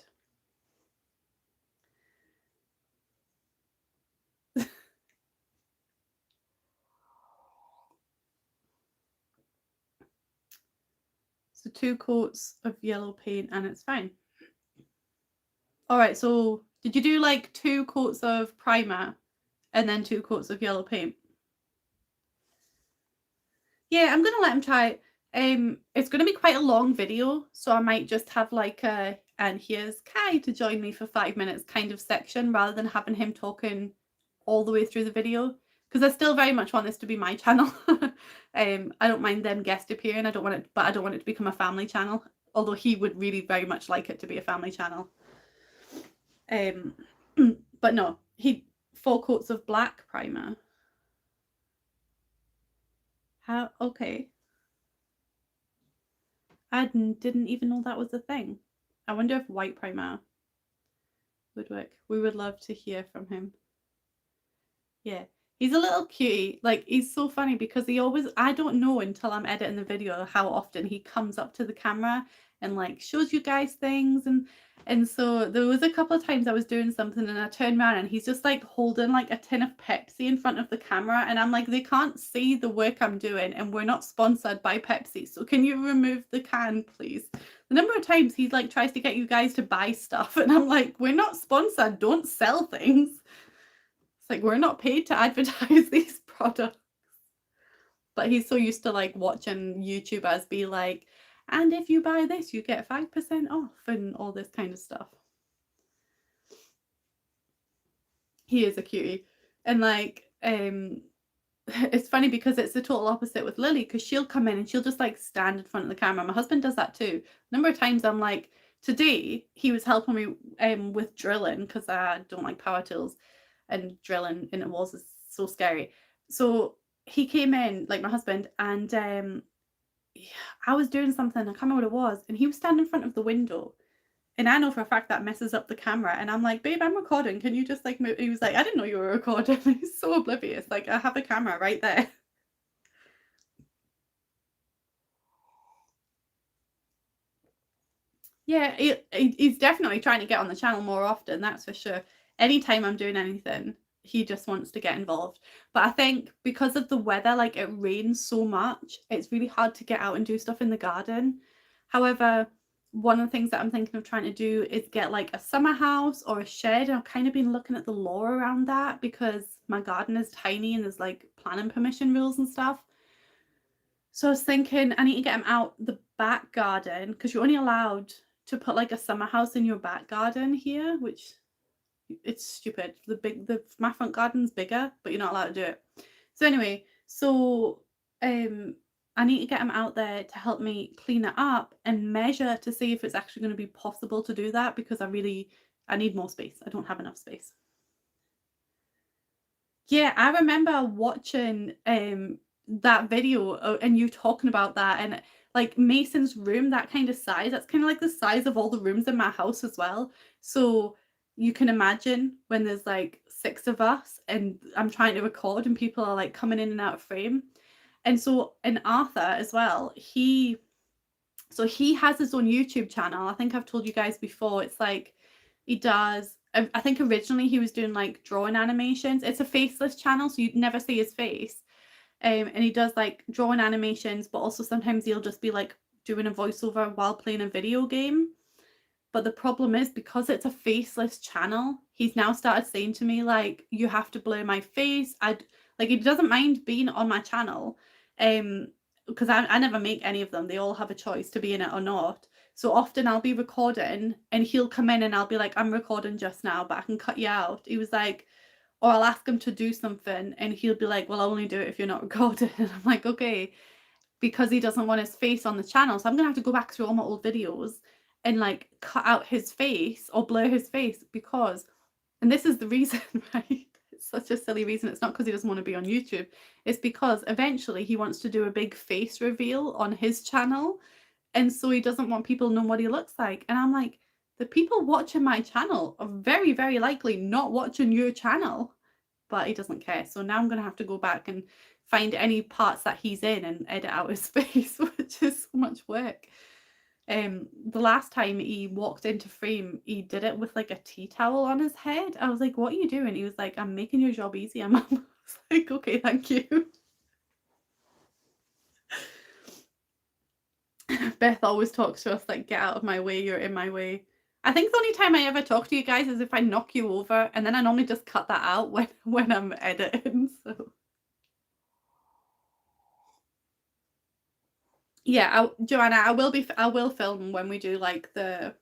So 2 coats of yellow paint and it's fine. All right, so did you do like 2 coats of primer and then 2 coats of yellow paint? Yeah, I'm gonna let him try it. It's gonna be quite a long video, so I might just have like a and here's Kai to join me for 5 minutes kind of section rather than having him talking all the way through the video, because I still very much want this to be my channel. I don't mind them guest appearing. I don't want it to become a family channel, although he would really very much like it to be a family channel. But no, 4 coats of black primer. How? Okay. I didn't even know that was a thing. I wonder if white primer would work. We would love to hear from him. Yeah, he's a little cutie. Like, he's so funny because I don't know until I'm editing the video how often he comes up to the camera and like shows you guys things. And so there was a couple of times I was doing something and I turned around and he's just like holding like a tin of Pepsi in front of the camera. And I'm like, they can't see the work I'm doing and we're not sponsored by Pepsi. So can you remove the can, please? The number of times he like tries to get you guys to buy stuff and I'm like, we're not sponsored, don't sell things. It's like, we're not paid to advertise these products. But he's so used to like watching YouTubers be like, and if you buy this, you get 5% off and all this kind of stuff. He is a cutie. And like, it's funny because it's the total opposite with Lily, because she'll come in and she'll just like stand in front of the camera. My husband does that too. A number of times I'm like, today he was helping me with drilling because I don't like power tools. And drilling in the walls is so scary. So he came in, like my husband, and I was doing something, I can't remember what it was, and he was standing in front of the window. And I know for a fact that messes up the camera. And I'm like, babe, I'm recording. Can you just like move? He was like, I didn't know you were recording. He's so oblivious. Like, I have a camera right there. Yeah, he's definitely trying to get on the channel more often, that's for sure. Anytime I'm doing anything, he just wants to get involved. But I think because of the weather, like it rains so much, it's really hard to get out and do stuff in the garden. However, one of the things that I'm thinking of trying to do is get like a summer house or a shed. And I've kind of been looking at the law around that because my garden is tiny and there's like planning permission rules and stuff. So I was thinking I need to get him out the back garden because you're only allowed to put like a summer house in your back garden here, which it's stupid. My front garden's bigger, but you're not allowed to do it. So anyway, I need to get him out there to help me clean it up and measure to see if it's actually going to be possible to do that, because I need more space. I don't have enough space. Yeah, I remember watching that video and you talking about that, and like Mason's room, that kind of size, that's kind of like the size of all the rooms in my house as well. So you can imagine when there's like 6 of us and I'm trying to record and people are like coming in and out of frame. And so in Arthur as well, he has his own YouTube channel. I think I've told you guys before. It's like he does, I think originally he was doing like drawing animations. It's a faceless channel, so you'd never see his face. And he does like drawing animations, but also sometimes he'll just be like doing a voiceover while playing a video game. But the problem is, because it's a faceless channel, he's now started saying to me like, you have to blur my face. Like, he doesn't mind being on my channel, because I never make any of them. They all have a choice to be in it or not. So often I'll be recording and he'll come in and I'll be like, I'm recording just now, but I can cut you out. He was like, or I'll ask him to do something and he'll be like, well, I'll only do it if you're not recording. And I'm like, okay, because he doesn't want his face on the channel. So I'm gonna have to go back through all my old videos and like cut out his face or blur his face, because, and this is the reason, right? It's such a silly reason. It's not because he doesn't want to be on YouTube. It's because eventually he wants to do a big face reveal on his channel. And so he doesn't want people knowing what he looks like. And I'm like, the people watching my channel are very, very likely not watching your channel. but he doesn't care. So now I'm going to have to go back and find any parts that he's in and edit out his face, which is so much work. The last time he walked into frame, he did it with like a tea towel on his head. I was like, what are you doing? He was like, I'm making your job easier, Mum. I was like, okay, thank you. Beth always talks to us like, get out of my way, you're in my way. I think the only time I ever talk to you guys is if I knock you over, and then I normally just cut that out when I'm editing. So yeah, Joanna, I will film when we do like the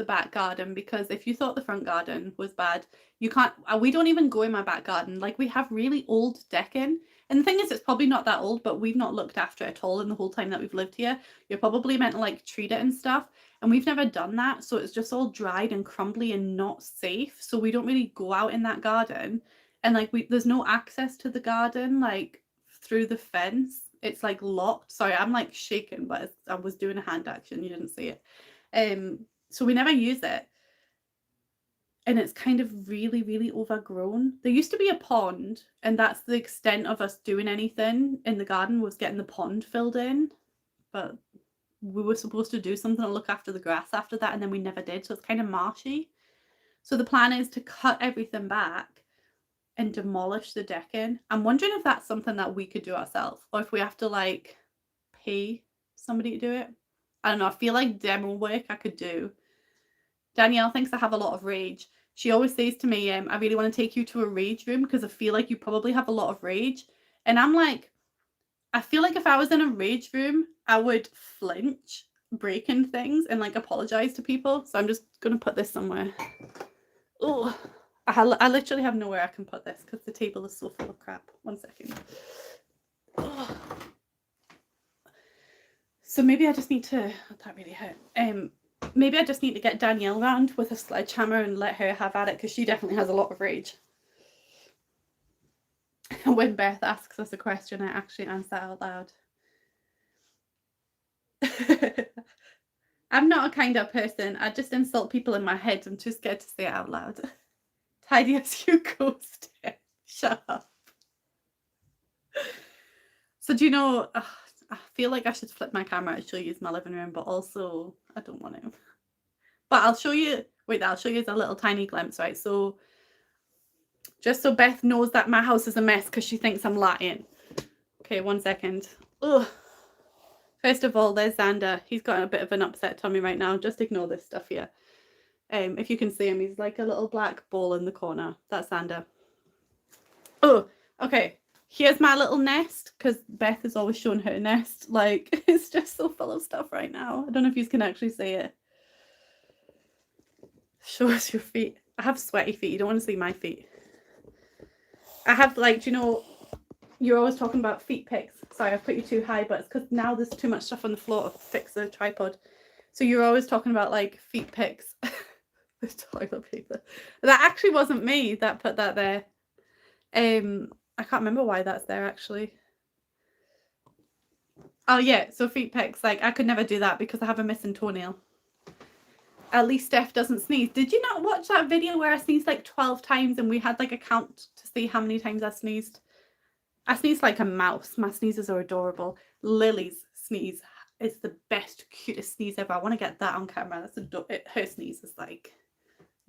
back garden, because if you thought the front garden was bad, you can't. We don't even go in my back garden. Like, we have really old decking, and the thing is, it's probably not that old, but we've not looked after it at all in the whole time that we've lived here. You're probably meant to like treat it and stuff, and we've never done that, so it's just all dried and crumbly and not safe. So we don't really go out in that garden, and like there's no access to the garden like through the fence. It's like locked. Sorry, I'm like shaking, but I was doing a hand action. You didn't see it. So we never use it. And it's kind of really, really overgrown. There used to be a pond, and that's the extent of us doing anything in the garden, was getting the pond filled in. But we were supposed to do something to look after the grass after that, and then we never did. So it's kind of marshy. So the plan is to cut everything back and demolish the decking. I'm wondering if that's something that we could do ourselves, or if we have to like pay somebody to do it. I don't know. I feel like demo work I could do. Danielle thinks I have a lot of rage. She always says to me, I really want to take you to a rage room because I feel like you probably have a lot of rage. And I'm like, I feel like if I was in a rage room, I would flinch, breaking things, and like apologize to people. So I'm just going to put this somewhere. Oh, I literally have nowhere I can put this because the table is so full of crap. 1 second. Oh. So maybe I just need to, that really hurt. Maybe I just need to get Danielle round with a sledgehammer and let her have at it, because she definitely has a lot of rage. When Beth asks us a question, I actually answer out loud. I'm not a kind of person. I just insult people in my head. I'm too scared to say it out loud. Tidy as you go, Steph. Shut up. So do you know, I feel like I should flip my camera and show you my living room, but also I don't want to. But I'll show you, wait, I'll show you a little tiny glimpse, right? So just so Beth knows that my house is a mess because she thinks I'm lying. Okay, 1 second. Ugh. First of all, there's Xander. He's got a bit of an upset tummy right now. Just ignore this stuff here. If you can see him, he's like a little black ball in the corner. That's Xander. Oh, okay. Here's my little nest, because Beth is always showing her nest. Like, it's just so full of stuff right now. I don't know if you can actually see it. Show us your feet. I have sweaty feet. You don't want to see my feet. I have, like, do you know, you're always talking about feet pics. Sorry, I've put you too high, but it's because now there's too much stuff on the floor to fix the tripod. So you're always talking about, like, feet pics. The toilet paper. That actually wasn't me that put that there. I can't remember why that's there, actually. Oh, yeah, so feet pics. Like, I could never do that because I have a missing toenail. At least Steph doesn't sneeze. Did you not watch that video where I sneezed like 12 times and we had like a count to see how many times I sneezed? I sneezed like a mouse. My sneezes are adorable. Lily's sneeze is the best, cutest sneeze ever. I want to get that on camera. That's her sneeze is like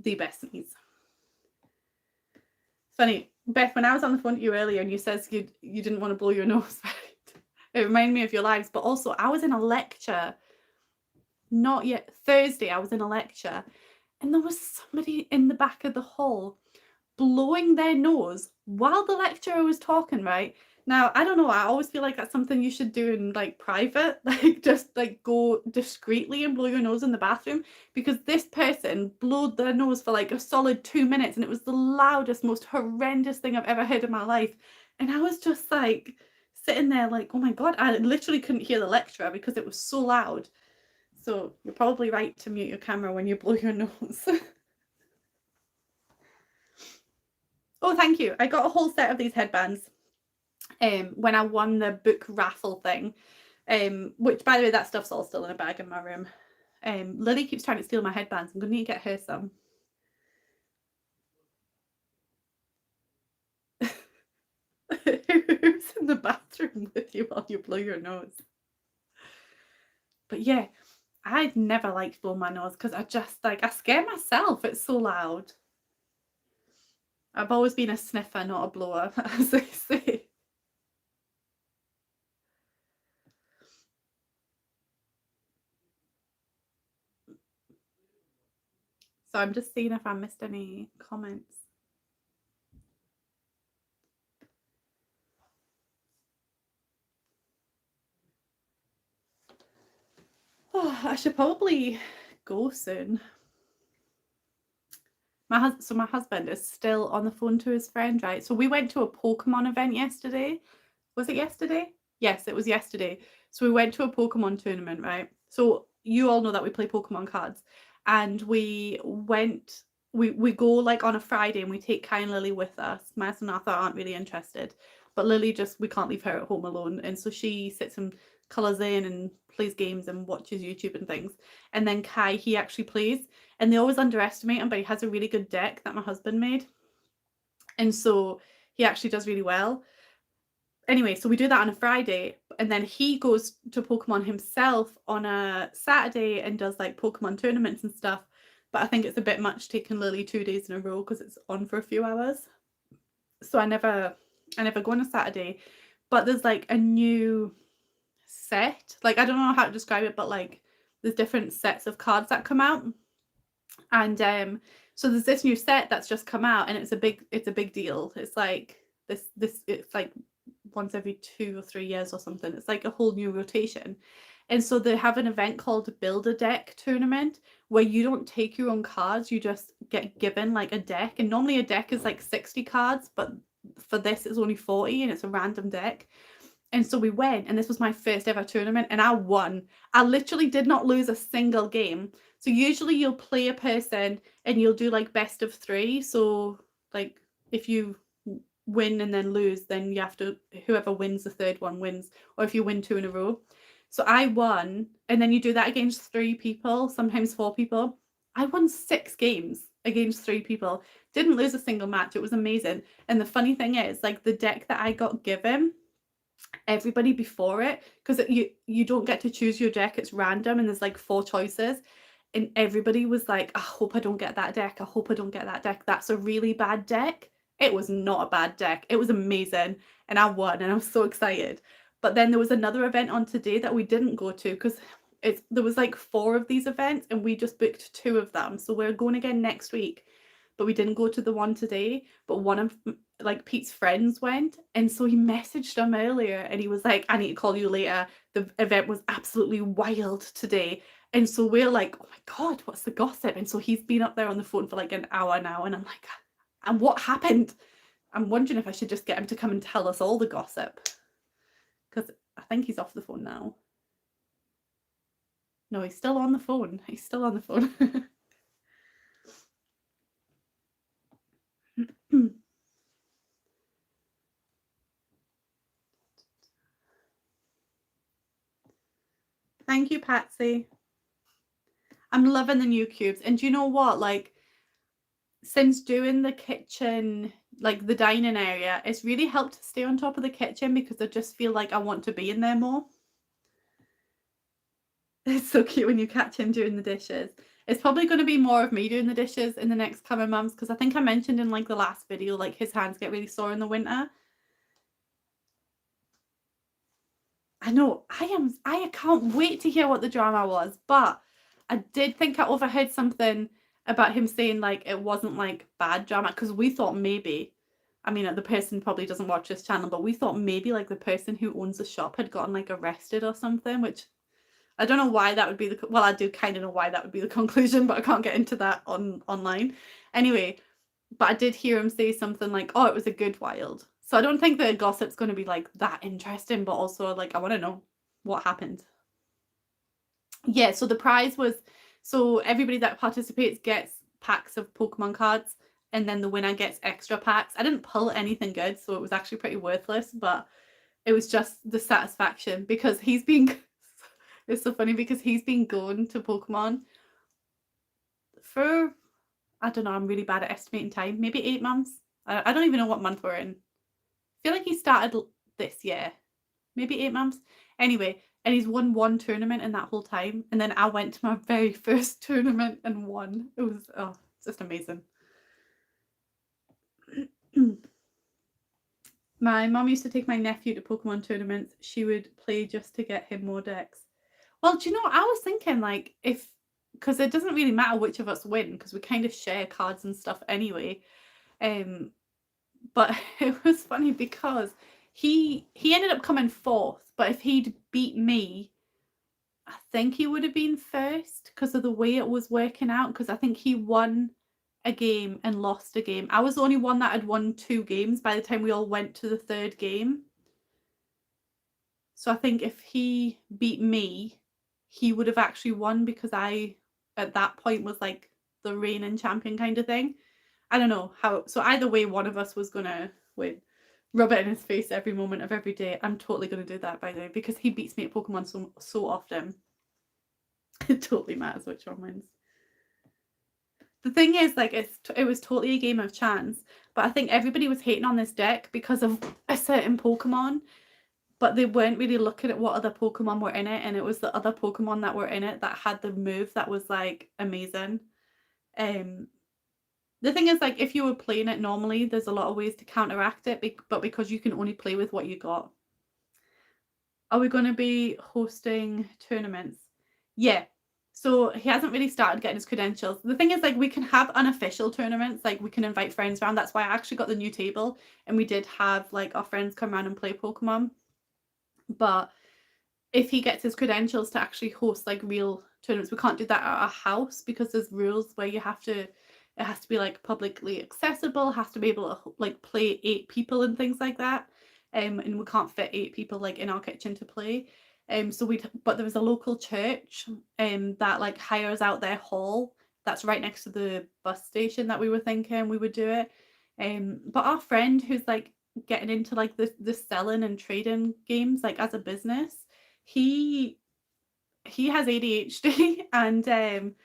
the best sneeze. Funny, Beth, when I was on the phone to you earlier and you said you didn't want to blow your nose, right? It reminded me of your lives. But also, I was in a lecture. Not yet. Thursday, I was in a lecture, and there was somebody in the back of the hall blowing their nose while the lecturer was talking, right? Now, I don't know, I always feel like that's something you should do in like private, like just like go discreetly and blow your nose in the bathroom, because this person blowed their nose for like a solid 2 minutes, and it was the loudest, most horrendous thing I've ever heard in my life. And I was just like sitting there like, oh my God, I literally couldn't hear the lecturer because it was so loud. So you're probably right to mute your camera when you blow your nose. Oh, thank you. I got a whole set of these headbands when I won the book raffle thing, which, by the way, that stuff's all still in a bag in my room. Lily keeps trying to steal my headbands. I'm going to need to get her some. the bathroom with you while you blow your nose. But yeah, I'd never liked blowing my nose because I just like, I scare myself. It's so loud. I've always been a sniffer, not a blower, as they say. So I'm just seeing if I missed any comments. Oh, I should probably go soon. So my husband is still on the phone to his friend, right? So we went to a Pokémon event yesterday. Was it yesterday? Yes, it was yesterday. So we went to a Pokémon tournament, right? So you all know that we play Pokémon cards, and we go like on a Friday and we take Kai and Lily with us. My husband and Arthur aren't really interested, but Lily we can't leave her at home alone, and so she sits and colours in and plays games and watches YouTube and things. And then Kai, he actually plays, and they always underestimate him, but he has a really good deck that my husband made, and so he actually does really well. Anyway, so we do that on a Friday, and then he goes to Pokemon himself on a Saturday and does like Pokemon tournaments and stuff. But I think it's a bit much taking Lily 2 days in a row because it's on for a few hours. So I never go on a Saturday. But there's like a new set. Like, I don't know how to describe it, but like there's different sets of cards that come out. And so there's this new set that's just come out, and it's a big deal. It's like this it's like once every 2 or 3 years or something. It's like a whole new rotation. And so they have an event called Build a Deck Tournament, where you don't take your own cards, you just get given like a deck. And normally a deck is like 60 cards, but for this it's only 40, and it's a random deck. And so we went, and this was my first ever tournament, and I won. I literally did not lose a single game. So usually you'll play a person and you'll do like best of 3. So like if you win and then lose, then you have to, whoever wins the third one wins, or if you win 2 in a row. So I won, and then you do that against 3 people, sometimes 4 people. I won 6 games against 3 people, didn't lose a single match. It was amazing. And the funny thing is, like, the deck that I got given, everybody before it, because you don't get to choose your deck, it's random, and there's like 4 choices, and everybody was like, I hope I don't get that deck, I hope I don't get that deck, that's a really bad deck. It was not a bad deck, it was amazing, and I won, and I was so excited. But then there was another event on today that we didn't go to, because there was like 4 of these events, and we just booked 2 of them, so we're going again next week. But we didn't go to the one today, but one of like Pete's friends went, and so he messaged him earlier, and he was like, I need to call you later, the event was absolutely wild today. And so we're like, oh my god, what's the gossip? And so he's been up there on the phone for like an hour now, and I'm like, and what happened? I'm wondering if I should just get him to come and tell us all the gossip, because I think he's off the phone now. No, he's still on the phone. He's still on the phone. Thank you, Patsy. I'm loving the new cubes. And do you know what? Like, since doing the kitchen, like the dining area, it's really helped to stay on top of the kitchen, because I just feel like I want to be in there more. It's so cute when you catch him doing the dishes. It's probably going to be more of me doing the dishes in the next coming months, because I think I mentioned in like the last video, like his hands get really sore in the winter. I know, I can't wait to hear what the drama was, but I did think I overheard something about him saying like it wasn't like bad drama, because we thought maybe, I mean, the person probably doesn't watch this channel, but we thought maybe like the person who owns the shop had gotten like arrested or something, which I don't know why that would be the, well, I do kind of know why that would be the conclusion, but I can't get into that online. Anyway, but I did hear him say something like, oh, it was a good wild. So I don't think the gossip's going to be like that interesting, but also like I want to know what happened. Yeah, so the prize was, so everybody that participates gets packs of Pokemon cards, and then the winner gets extra packs. I didn't pull anything good, so it was actually pretty worthless, but it was just the satisfaction, because he's been it's so funny, because he's been going to Pokemon for, I don't know, I'm really bad at estimating time, maybe 8 months. I don't even know what month we're in. I feel like he started this year, maybe 8 months. Anyway, and he's won one tournament in that whole time. And then I went to my very first tournament and won. It was, oh, it's just amazing. My mum used to take my nephew to Pokemon tournaments. She would play just to get him more decks. Well, do you know, I was thinking like because it doesn't really matter which of us win because we kind of share cards and stuff anyway. But it was funny because he ended up coming fourth, but if he'd beat me, I think he would have been first because of the way it was working out, because I think he won a game and lost a game. I was the only one that had won 2 games by the time we all went to the 3rd game. So I think if he beat me, he would have actually won because I, at that point, was like the reigning champion kind of thing. I don't know how. So either way, one of us was going to win. Rub it in his face every moment of every day. I'm totally going to do that, by the way, because he beats me at Pokemon so often. It totally matters which one wins. The thing is, like, it was totally a game of chance, but I think everybody was hating on this deck because of a certain Pokemon, but they weren't really looking at what other Pokemon were in it, and it was the other Pokemon that were in it that had the move that was, like, amazing. The thing is, like, if you were playing it normally, there's a lot of ways to counteract it, but because you can only play with what you got. Are we going to be hosting tournaments? Yeah. So he hasn't really started getting his credentials. The thing is, like, we can have unofficial tournaments, like we can invite friends around. That's why I actually got the new table, and we did have like our friends come around and play Pokemon. But if he gets his credentials to actually host like real tournaments, we can't do that at our house because there's rules where it has to be like publicly accessible, has to be able to like play 8 people and things like that. And we can't fit 8 people like in our kitchen to play. But there was a local church that like hires out their hall that's right next to the bus station that we were thinking we would do it. But our friend who's like getting into like the selling and trading games like as a business, he has ADHD and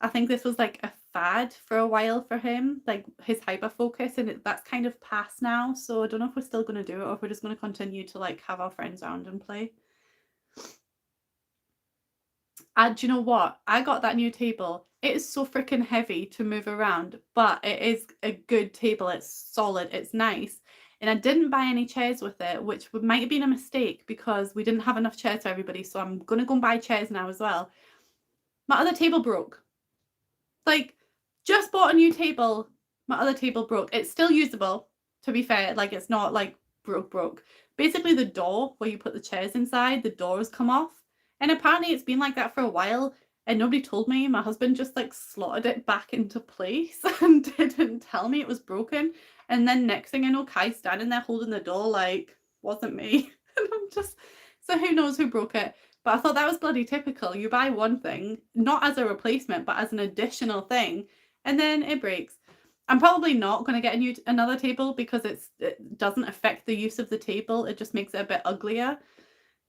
I think this was like a fad for a while for him, like his hyper focus, and that's kind of past now. So I don't know if we're still going to do it or if we're just going to continue to like have our friends around and play. And do you know what? I got that new table. It is so freaking heavy to move around, but it is a good table. It's solid. It's nice. And I didn't buy any chairs with it, which might have been a mistake because we didn't have enough chairs for everybody. So I'm going to go and buy chairs now as well. My other table broke. Like, just bought a new table. My other table broke. It's still usable, to be fair. Like, it's not like broke. Basically, the door where you put the chairs inside, the door has come off. And apparently it's been like that for a while and nobody told me. My husband just like slotted it back into place and didn't tell me it was broken. And then next thing I know, Kai's standing there holding the door like, wasn't me. And I'm just, so who knows who broke it. But I thought that was bloody typical. You buy one thing, not as a replacement, but as an additional thing, and then it breaks. I'm probably not going to get another table because it doesn't affect the use of the table. It just makes it a bit uglier.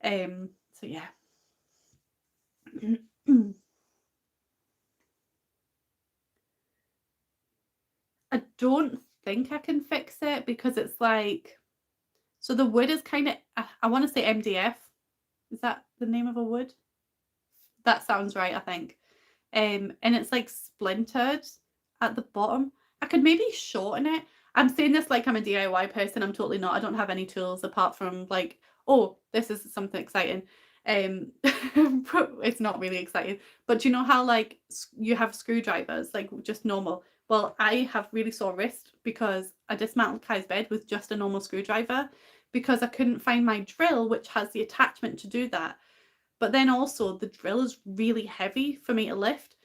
So yeah. I don't think I can fix it because it's like, so the wood is kind of, I want to say MDF. Is that the name of a wood? That sounds right, I think. And it's like splintered at the bottom. I could maybe shorten it. I'm saying this like I'm a DIY person. I'm totally not. I don't have any tools apart from like, oh, this is something exciting. It's not really exciting, but do you know how like you have screwdrivers, like just normal? Well, I have really sore wrist because I dismantled Kai's bed with just a normal screwdriver because I couldn't find my drill, which has the attachment to do that. But then also the drill is really heavy for me to lift.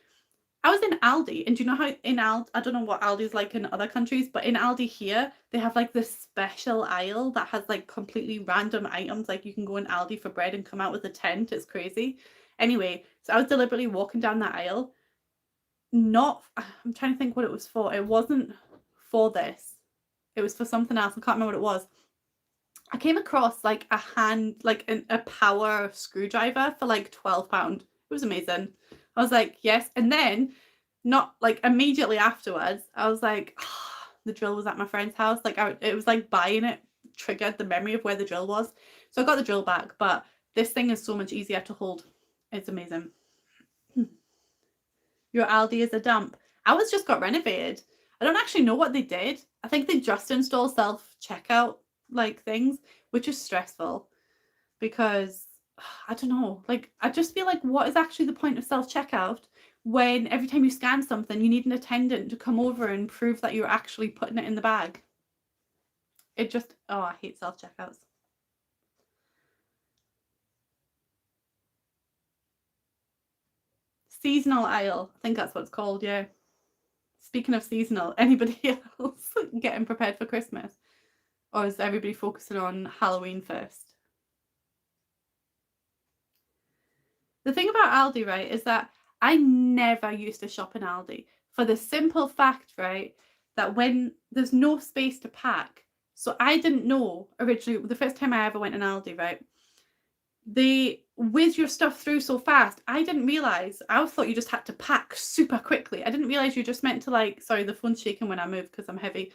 I was in Aldi, and do you know how in Aldi, I don't know what Aldi is like in other countries, but in Aldi here, they have like this special aisle that has like completely random items. Like you can go in Aldi for bread and come out with a tent. It's crazy. Anyway, so I was deliberately walking down that aisle. I'm trying to think what it was for. It wasn't for this. It was for something else. I can't remember what it was. I came across like a power screwdriver for like £12. It was amazing. I was like, yes. And then not like immediately afterwards, I was like, oh, the drill was at my friend's house. Like it was like buying it triggered the memory of where the drill was. So I got the drill back, but this thing is so much easier to hold. It's amazing. Your Aldi is a dump. Ours just got renovated. I don't actually know what they did. I think they just installed self-checkout like things, which is stressful because I don't know. Like, I just feel like, what is actually the point of self-checkout when every time you scan something, you need an attendant to come over and prove that you're actually putting it in the bag? It just, oh, I hate self-checkouts. Seasonal aisle. I think that's what it's called, yeah. Speaking of seasonal, anybody else getting prepared for Christmas? Or is everybody focusing on Halloween first? The thing about Aldi, right, is that I never used to shop in Aldi for the simple fact, right, that when there's no space to pack. So I didn't know originally, the first time I ever went in Aldi, right, they whiz your stuff through so fast. I didn't realise. I thought you just had to pack super quickly. I didn't realise you just meant to, like, sorry, the phone's shaking when I move because I'm heavy.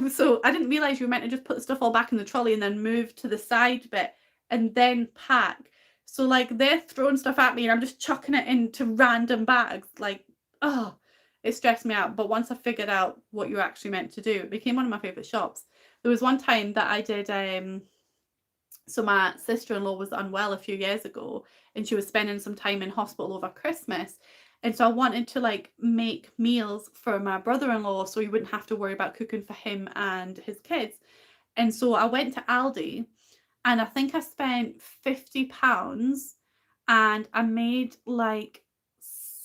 So I didn't realise you were meant to just put the stuff all back in the trolley and then move to the side bit and then pack. So, like, they're throwing stuff at me and I'm just chucking it into random bags. Like, oh, it stressed me out. But once I figured out what you're actually meant to do, it became one of my favourite shops. There was one time that I did, so my sister-in-law was unwell a few years ago and she was spending some time in hospital over Christmas. And so I wanted to, like, make meals for my brother-in-law so he wouldn't have to worry about cooking for him and his kids. And so I went to Aldi and I think I spent £50 and I made like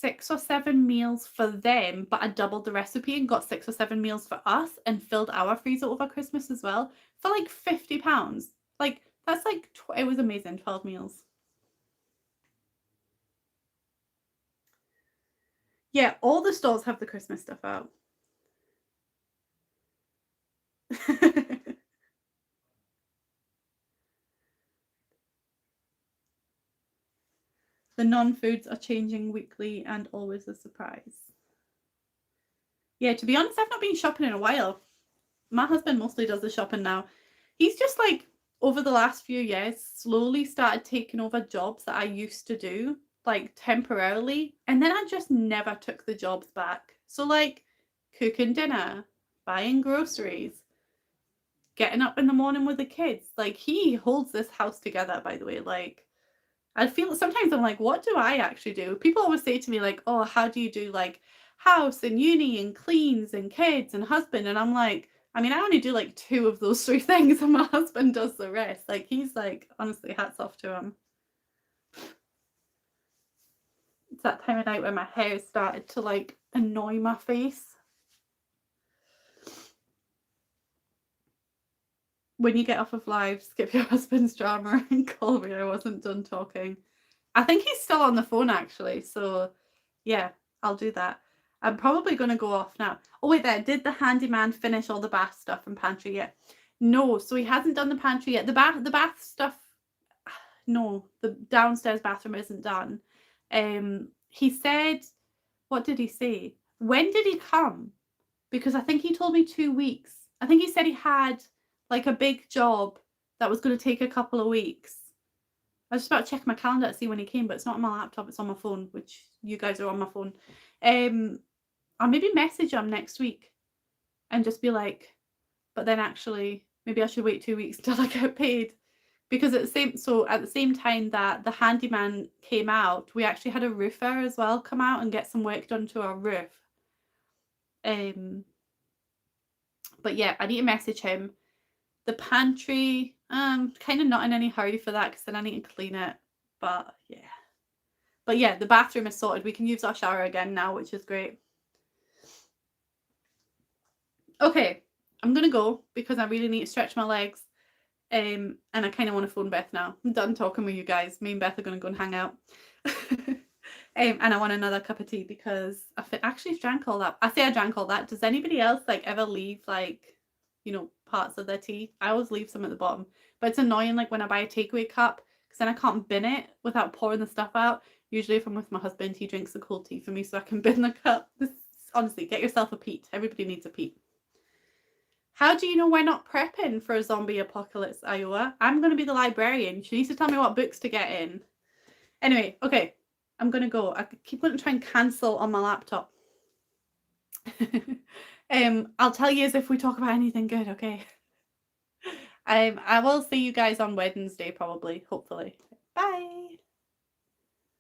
6 or 7 meals for them, but I doubled the recipe and got 6 or 7 meals for us and filled our freezer over Christmas as well for like £50. Like, that's like, it was amazing, 12 meals. Yeah, all the stores have the Christmas stuff out. The non-foods are changing weekly and always a surprise. Yeah, to be honest, I've not been shopping in a while. My husband mostly does the shopping now. He's just, like, over the last few years, slowly started taking over jobs that I used to do, like, temporarily. And then I just never took the jobs back. So, like, cooking dinner, buying groceries, getting up in the morning with the kids. Like, he holds this house together, by the way. Like, I feel sometimes I'm like, what do I actually do? People always say to me, like, oh, how do you do, like, house and uni and cleans and kids and husband? And I'm like, I mean, I only do like 2 of those 3 things and my husband does the rest. Like, he's like, honestly, hats off to him. It's that time of night where my hair started to, like, annoy my face. When you get off of live, skip your husband's drama and call me. I wasn't done talking. I think he's still on the phone, actually. So, yeah, I'll do that. I'm probably going to go off now. Oh, wait there. Did the handyman finish all the bath stuff and pantry yet? No, so he hasn't done the pantry yet. The bath stuff, no, the downstairs bathroom isn't done. He said, what did he say? When did he come? Because I think he told me 2 weeks. I think he said he had, like, a big job that was going to take a couple of weeks. I was just about to check my calendar to see when he came, but it's not on my laptop, it's on my phone, which you guys are on my phone. I'll maybe message him next week and just be like, but then actually, maybe I should wait 2 weeks till I get paid. Because at the same time that the handyman came out, we actually had a roofer as well come out and get some work done to our roof. But yeah, I need to message him. The pantry, kind of not in any hurry for that because then I need to clean it. But yeah, the bathroom is sorted. We can use our shower again now, which is great. Okay, I'm gonna go because I really need to stretch my legs. And I kind of want to phone Beth now. I'm done talking with you guys. Me and Beth are gonna go and hang out. And I want another cup of tea because I actually drank all that. I say I drank all that. Does anybody else, like, ever leave, like, you know, parts of their tea? I always leave some at the bottom. But it's annoying, like, when I buy a takeaway cup because then I can't bin it without pouring the stuff out. Usually if I'm with my husband, he drinks the cold tea for me so I can bin the cup. Honestly, get yourself a peat. Everybody needs a peat. How do you know we're not prepping for a zombie apocalypse, Iowa? I'm going to be the librarian. She needs to tell me what books to get in. Anyway, okay. I'm going to go. I keep going to try and cancel on my laptop. I'll tell you as if we talk about anything good, okay? I will see you guys on Wednesday, probably, hopefully. Bye.